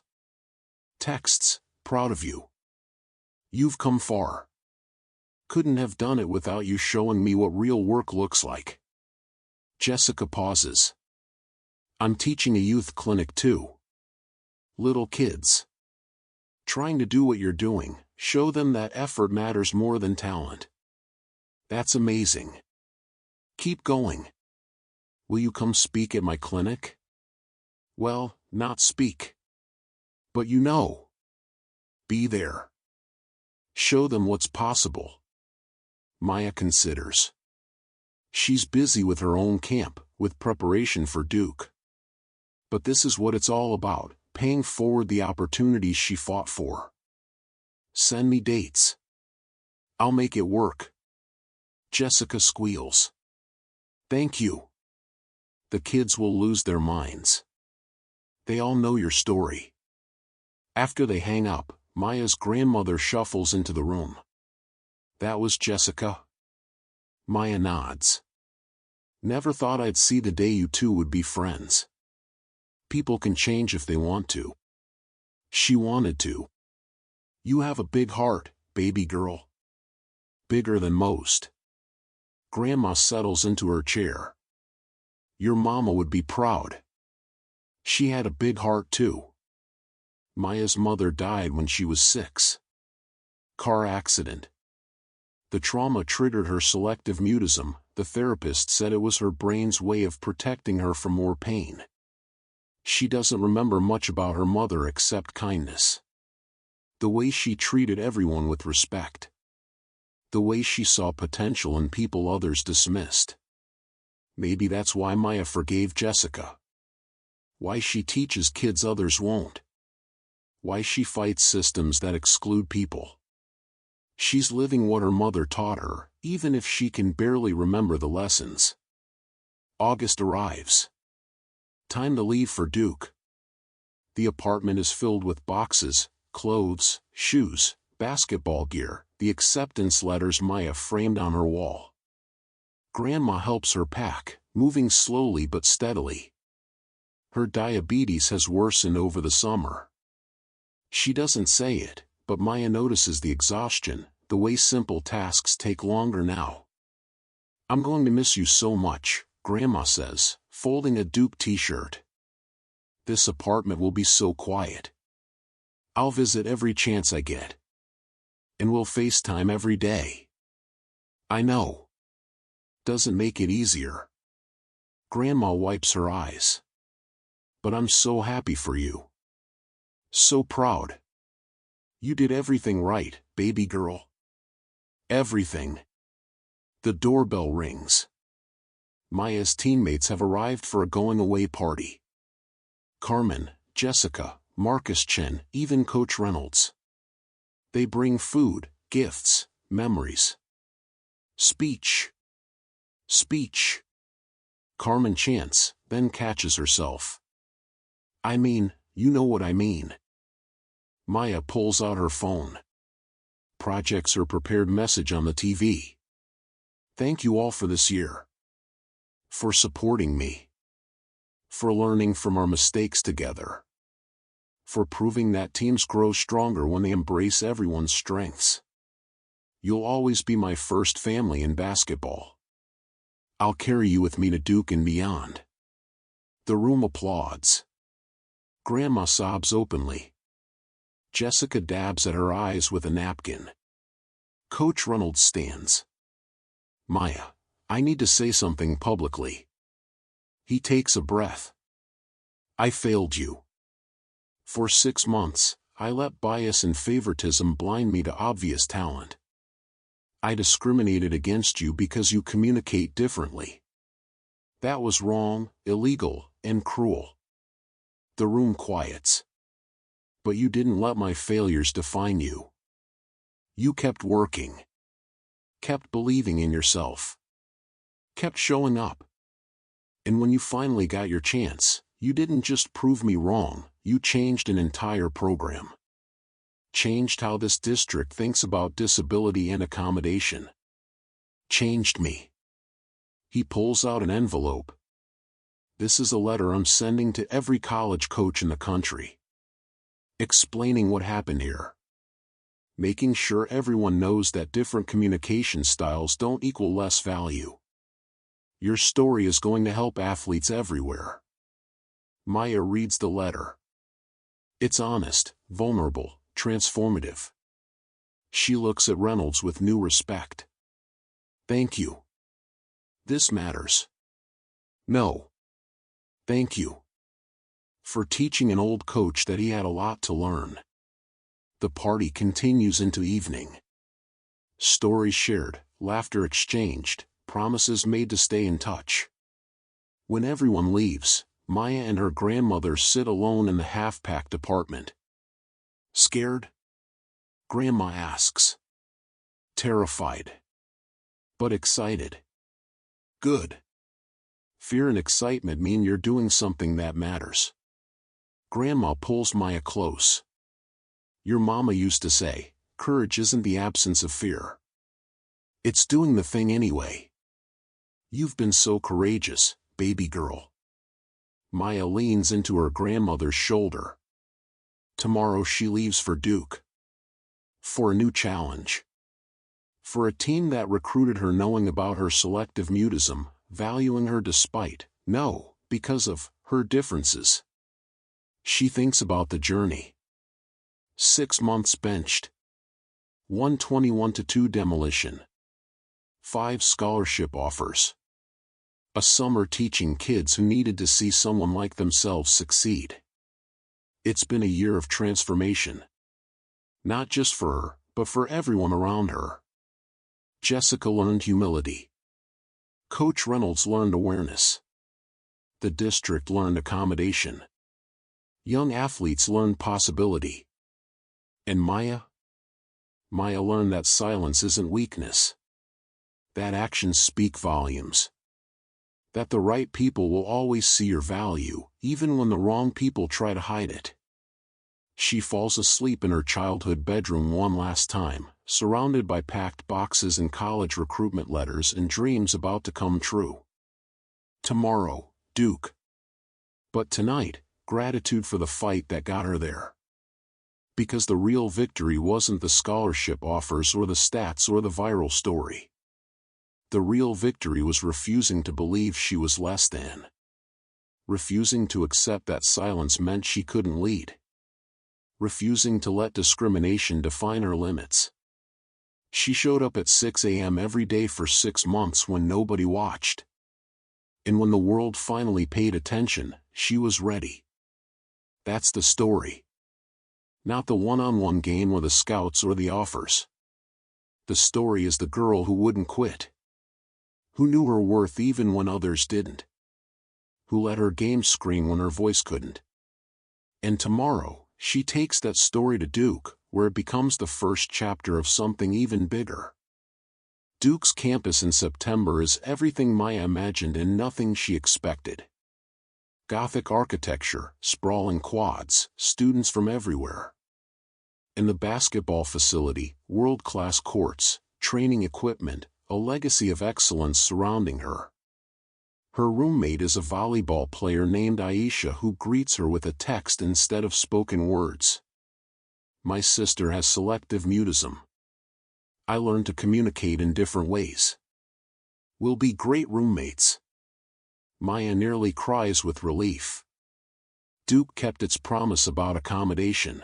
Texts, "Proud of you. You've come far. Couldn't have done it without you showing me what real work looks like." Jessica pauses. "I'm teaching a youth clinic too. Little kids. Trying to do what you're doing, show them that effort matters more than talent." "That's amazing. Keep going. Will you come speak at my clinic?" "Well, not speak. But you know. Be there. Show them what's possible." Maya considers. She's busy with her own camp, with preparation for Duke. But this is what it's all about, paying forward the opportunities she fought for. "Send me dates. I'll make it work." Jessica squeals. "Thank you." The kids will lose their minds. They all know your story. After they hang up, Maya's grandmother shuffles into the room. "That was Jessica?" Maya nods. "Never thought I'd see the day you two would be friends. People can change if they want to." She wanted to. "You have a big heart, baby girl. Bigger than most." Grandma settles into her chair. "Your mama would be proud. She had a big heart too. Maya's mother died when she was 6. Car accident. The trauma triggered her selective mutism. The therapist said it was her brain's way of protecting her from more pain. She doesn't remember much about her mother except kindness. The way she treated everyone with respect. The way she saw potential in people others dismissed. Maybe that's why Maya forgave Jessica. Why she teaches kids others won't. Why she fights systems that exclude people. She's living what her mother taught her, even if she can barely remember the lessons. August arrives. Time to leave for Duke. The apartment is filled with boxes, clothes, shoes, basketball gear, the acceptance letters Maya framed on her wall. Grandma helps her pack, moving slowly but steadily. Her diabetes has worsened over the summer. She doesn't say it, but Maya notices the exhaustion, the way simple tasks take longer now. "I'm going to miss you so much," Grandma says, folding a Duke t-shirt. "This apartment will be so quiet. I'll visit every chance I get. And we'll FaceTime every day." "I know. Doesn't make it easier." Grandma wipes her eyes. "But I'm so happy for you. So proud. You did everything right, baby girl. Everything. The doorbell rings. Maya's teammates have arrived for a going-away party. Carmen, Jessica, Marcus Chen, even Coach Reynolds. They bring food, gifts, memories. Speech. Speech. Carmen chants, then catches herself. I mean, you know what I mean. Maya pulls out her phone. Projects her prepared message on the TV. Thank you all for this year. For supporting me. For learning from our mistakes together. For proving that teams grow stronger when they embrace everyone's strengths. You'll always be my first family in basketball. I'll carry you with me to Duke and beyond. The room applauds. Grandma sobs openly. Jessica dabs at her eyes with a napkin. Coach Reynolds stands. Maya, I need to say something publicly. He takes a breath. I failed you. For 6 months, I let bias and favoritism blind me to obvious talent. I discriminated against you because you communicate differently. That was wrong, illegal, and cruel. The room quiets. But you didn't let my failures define you. You kept working. Kept believing in yourself. Kept showing up. And when you finally got your chance, you didn't just prove me wrong, you changed an entire program. Changed how this district thinks about disability and accommodation. Changed me. He pulls out an envelope. This is a letter I'm sending to every college coach in the country. Explaining what happened here. Making sure everyone knows that different communication styles don't equal less value. Your story is going to help athletes everywhere. Maya reads the letter. It's honest, vulnerable, transformative. She looks at Reynolds with new respect. Thank you. This matters. No. Thank you. For teaching an old coach that he had a lot to learn. The party continues into evening. Stories shared, laughter exchanged, promises made to stay in touch. When everyone leaves, Maya and her grandmother sit alone in the half-packed apartment. Scared? Grandma asks. Terrified. But excited. Good. Fear and excitement mean you're doing something that matters. Grandma pulls Maya close. Your mama used to say, courage isn't the absence of fear. It's doing the thing anyway. You've been so courageous, baby girl. Maya leans into her grandmother's shoulder. Tomorrow she leaves for Duke. For a new challenge. For a team that recruited her knowing about her selective mutism, valuing her despite, no, because of, her differences. She thinks about the journey. 6 months benched. 121-2 demolition. 5 scholarship offers. A summer teaching kids who needed to see someone like themselves succeed. It's been a year of transformation. Not just for her, but for everyone around her. Jessica learned humility. Coach Reynolds learned awareness. The district learned accommodation. Young athletes learned possibility. And Maya? Maya learned that silence isn't weakness. That actions speak volumes. That the right people will always see your value, even when the wrong people try to hide it. She falls asleep in her childhood bedroom one last time, surrounded by packed boxes and college recruitment letters and dreams about to come true. Tomorrow, Duke. But tonight, gratitude for the fight that got her there. Because the real victory wasn't the scholarship offers or the stats or the viral story. The real victory was refusing to believe she was less than. Refusing to accept that silence meant she couldn't lead. Refusing to let discrimination define her limits. She showed up at 6 a.m. every day for 6 months when nobody watched. And when the world finally paid attention, she was ready. That's the story. Not the one-on-one game with the scouts or the offers. The story is the girl who wouldn't quit. Who knew her worth even when others didn't. Who let her game scream when her voice couldn't. And tomorrow, she takes that story to Duke, where it becomes the first chapter of something even bigger. Duke's campus in September is everything Maya imagined and nothing she expected. Gothic architecture, sprawling quads, students from everywhere. In the basketball facility, world-class courts, training equipment, a legacy of excellence surrounding her. Her roommate is a volleyball player named Aisha who greets her with a text instead of spoken words. My sister has selective mutism. I learned to communicate in different ways. We'll be great roommates. Maya nearly cries with relief. Duke kept its promise about accommodation.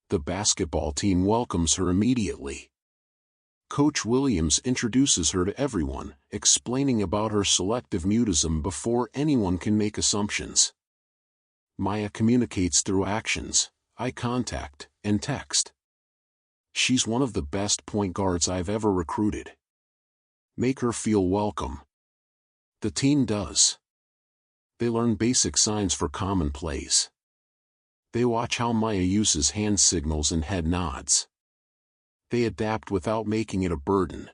The basketball team welcomes her immediately. Coach Williams introduces her to everyone, explaining about her selective mutism before anyone can make assumptions. Maya communicates through actions, eye contact, and text. She's one of the best point guards I've ever recruited. Make her feel welcome. The team does. They learn basic signs for common plays. They watch how Maya uses hand signals and head nods. They adapt without making it a burden.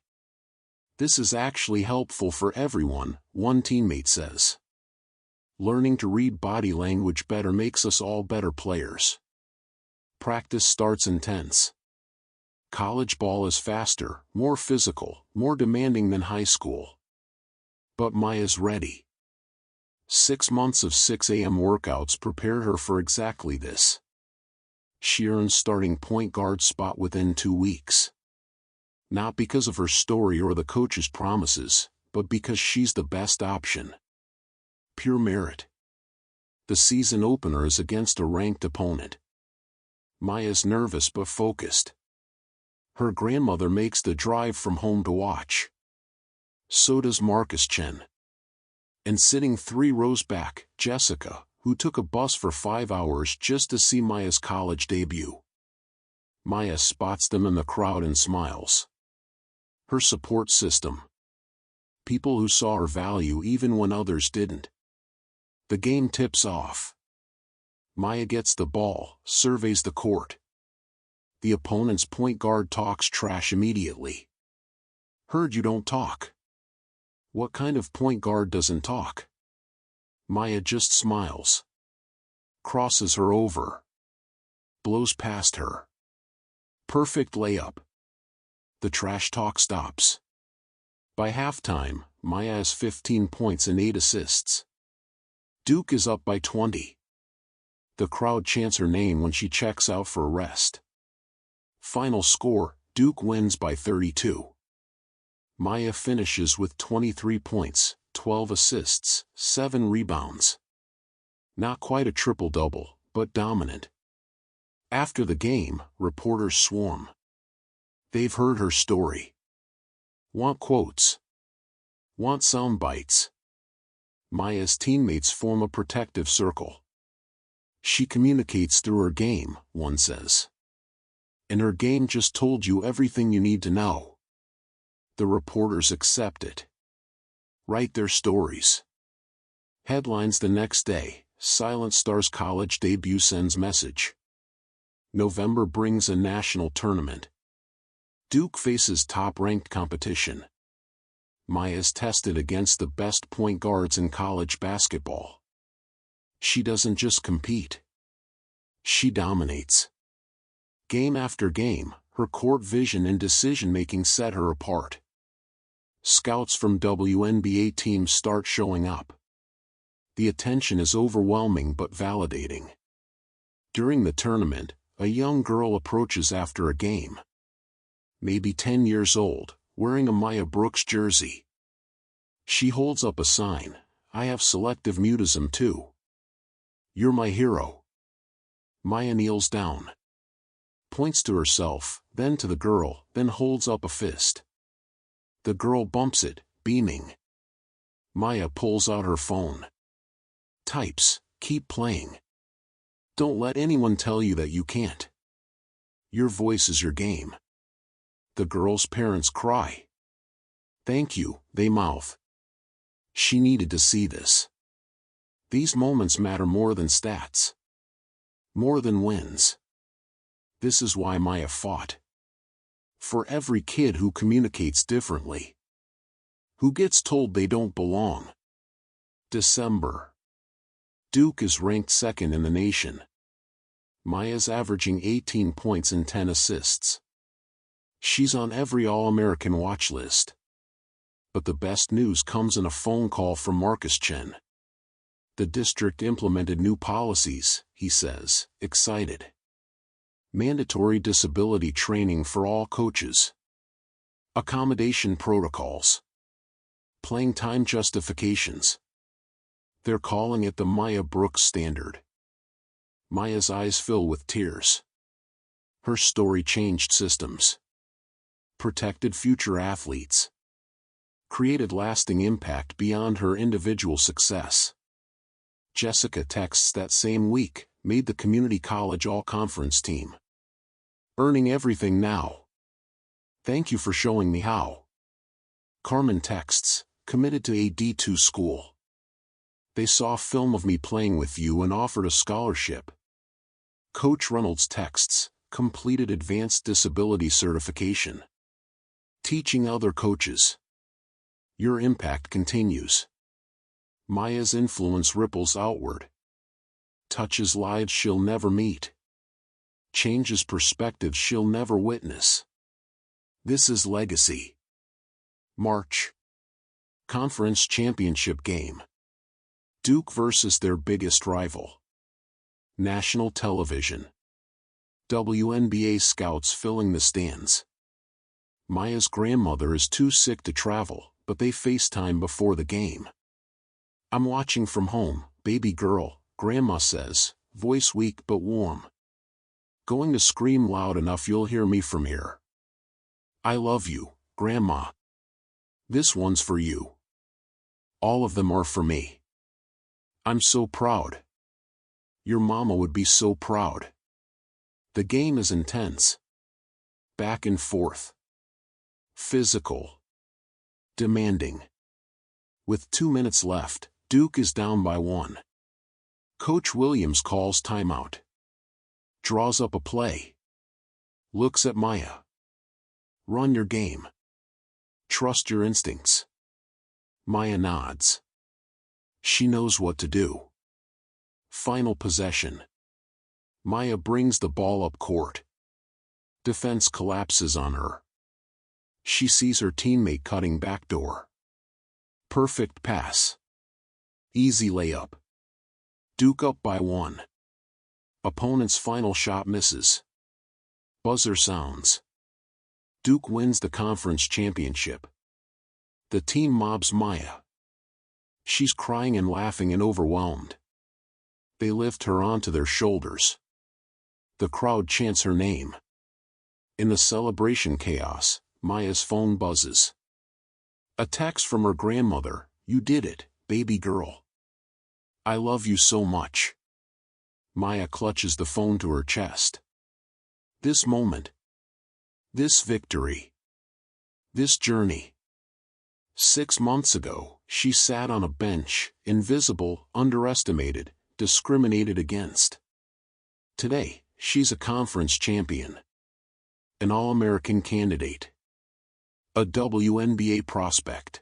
This is actually helpful for everyone, one teammate says. Learning to read body language better makes us all better players. Practice starts intense. College ball is faster, more physical, more demanding than high school. But Maya's ready. 6 months of 6 a.m. workouts prepared her for exactly this. She earned starting point guard spot within 2 weeks. Not because of her story or the coach's promises, but because she's the best option. Pure merit. The season opener is against a ranked opponent. Maya's nervous but focused. Her grandmother makes the drive from home to watch. So does Marcus Chen. And sitting 3 rows back, Jessica, who took a bus for 5 hours just to see Maya's college debut. Maya spots them in the crowd and smiles. Her support system. People who saw her value even when others didn't. The game tips off. Maya gets the ball, surveys the court. The opponent's point guard talks trash immediately. Heard you don't talk. What kind of point guard doesn't talk? Maya just smiles. Crosses her over. Blows past her. Perfect layup. The trash talk stops. By halftime, Maya has 15 points and 8 assists. Duke is up by 20. The crowd chants her name when she checks out for a rest. Final score, Duke wins by 32. Maya finishes with 23 points, 12 assists, 7 rebounds. Not quite a triple-double, but dominant. After the game, reporters swarm. They've heard her story. Want quotes. Want sound bites. Maya's teammates form a protective circle. She communicates through her game, one says. And her game just told you everything you need to know. The reporters accept it. Write their stories. Headlines the next day, Silent Star's college debut sends message. November brings a national tournament. Duke faces top-ranked competition. Maya's tested against the best point guards in college basketball. She doesn't just compete. She dominates. Game after game, her court vision and decision-making set her apart. Scouts from WNBA teams start showing up. The attention is overwhelming but validating. During the tournament, a young girl approaches after a game. Maybe 10 years old, wearing a Maya Brooks jersey. She holds up a sign, I have selective mutism too. You're my hero. Maya kneels down. Points to herself, then to the girl, then holds up a fist. The girl bumps it, beaming. Maya pulls out her phone. Types, keep playing. Don't let anyone tell you that you can't. Your voice is your game. The girl's parents cry. Thank you, they mouth. She needed to see this. These moments matter more than stats. More than wins. This is why Maya fought. For every kid who communicates differently. Who gets told they don't belong. December. Duke is ranked second in the nation. Maya's averaging 18 points and 10 assists. She's on every All-American watch list. But the best news comes in a phone call from Marcus Chen. The district implemented new policies, he says, excited. Mandatory disability training for all coaches. Accommodation protocols. Playing time justifications. They're calling it the Maya Brooks Standard. Maya's eyes fill with tears. Her story changed systems. Protected future athletes. Created lasting impact beyond her individual success. Jessica texts that same week, made the community college all-conference team. Earning everything now. Thank you for showing me how. Carmen texts, committed to a D2 school. They saw film of me playing with you and offered a scholarship. Coach Reynolds texts, completed advanced disability certification. Teaching other coaches. Your impact continues. Maya's influence ripples outward. Touches lives she'll never meet. Changes perspectives she'll never witness. This is legacy. March. Conference championship game. Duke versus their biggest rival. National television. WNBA scouts filling the stands. Maya's grandmother is too sick to travel, but they FaceTime before the game. I'm watching from home, baby girl, Grandma says, voice weak but warm. Going to scream loud enough you'll hear me from here. I love you, Grandma. This one's for you. All of them are for me. I'm so proud. Your mama would be so proud. The game is intense. Back and forth. Physical. Demanding. With 2 minutes left, Duke is down by 1. Coach Williams calls timeout. Draws up a play. Looks at Maya. Run your game. Trust your instincts. Maya nods. She knows what to do. Final possession. Maya brings the ball up court. Defense collapses on her. She sees her teammate cutting backdoor. Perfect pass. Easy layup. Duke up by 1. Opponent's final shot misses. Buzzer sounds. Duke wins the conference championship. The team mobs Maya. She's crying and laughing and overwhelmed. They lift her onto their shoulders. The crowd chants her name. In the celebration chaos, Maya's phone buzzes. A text from her grandmother, you did it, baby girl. I love you so much. Maya clutches the phone to her chest. This moment. This victory. This journey. 6 months ago, she sat on a bench, invisible, underestimated, discriminated against. Today, she's a conference champion. An All-American candidate. A WNBA prospect.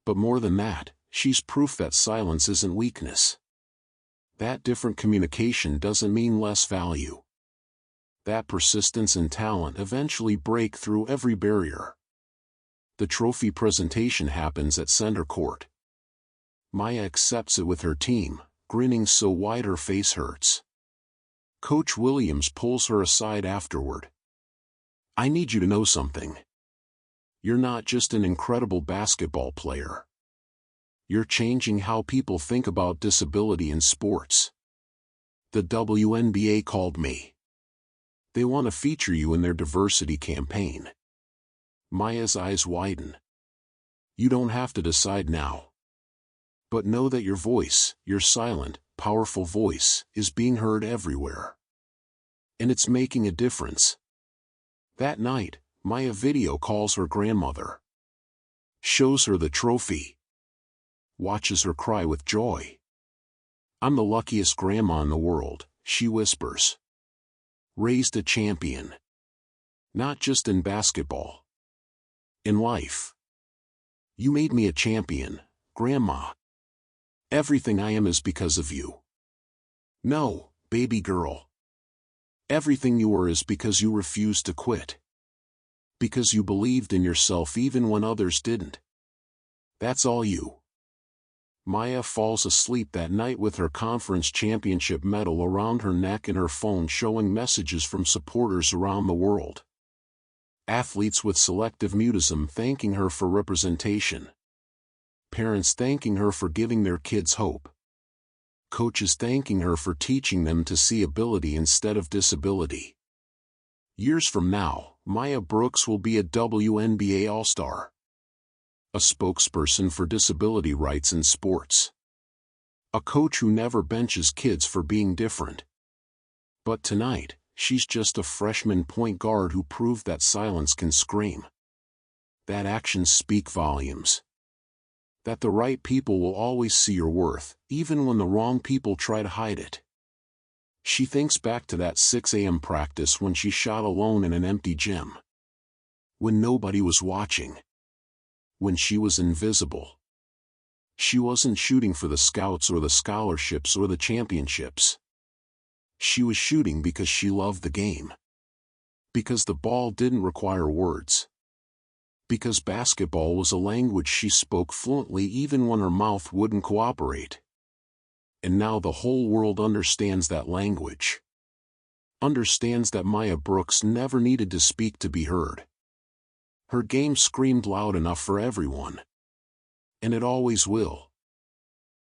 But more than that, she's proof that silence isn't weakness. That different communication doesn't mean less value. That persistence and talent eventually break through every barrier. The trophy presentation happens at center court. Maya accepts it with her team, grinning so wide her face hurts. Coach Williams pulls her aside afterward. I need you to know something. You're not just an incredible basketball player. You're changing how people think about disability in sports. The WNBA called me. They want to feature you in their diversity campaign. Maya's eyes widen. You don't have to decide now. But know that your voice, your silent, powerful voice is being heard everywhere. And it's making a difference. That night, Maya video calls her grandmother. Shows her the trophy. Watches her cry with joy. "I'm the luckiest grandma in the world," she whispers. "Raised a champion. Not just in basketball. In life. You made me a champion, Grandma. Everything I am is because of you. No, baby girl. Everything you are is because you refused to quit. Because you believed in yourself even when others didn't. That's all you." Maya falls asleep that night with her conference championship medal around her neck and her phone showing messages from supporters around the world. Athletes with selective mutism thanking her for representation. Parents thanking her for giving their kids hope. Coaches thanking her for teaching them to see ability instead of disability. Years from now, Maya Brooks will be a WNBA All-Star. A spokesperson for disability rights in sports. A coach who never benches kids for being different. But tonight, she's just a freshman point guard who proved that silence can scream. That actions speak volumes. That the right people will always see your worth, even when the wrong people try to hide it. She thinks back to that 6 a.m. practice when she shot alone in an empty gym. When nobody was watching. When she was invisible. She wasn't shooting for the scouts or the scholarships or the championships. She was shooting because she loved the game. Because the ball didn't require words. Because basketball was a language she spoke fluently even when her mouth wouldn't cooperate. And now the whole world understands that language. Understands that Maya Brooks never needed to speak to be heard. Her game screamed loud enough for everyone. And it always will.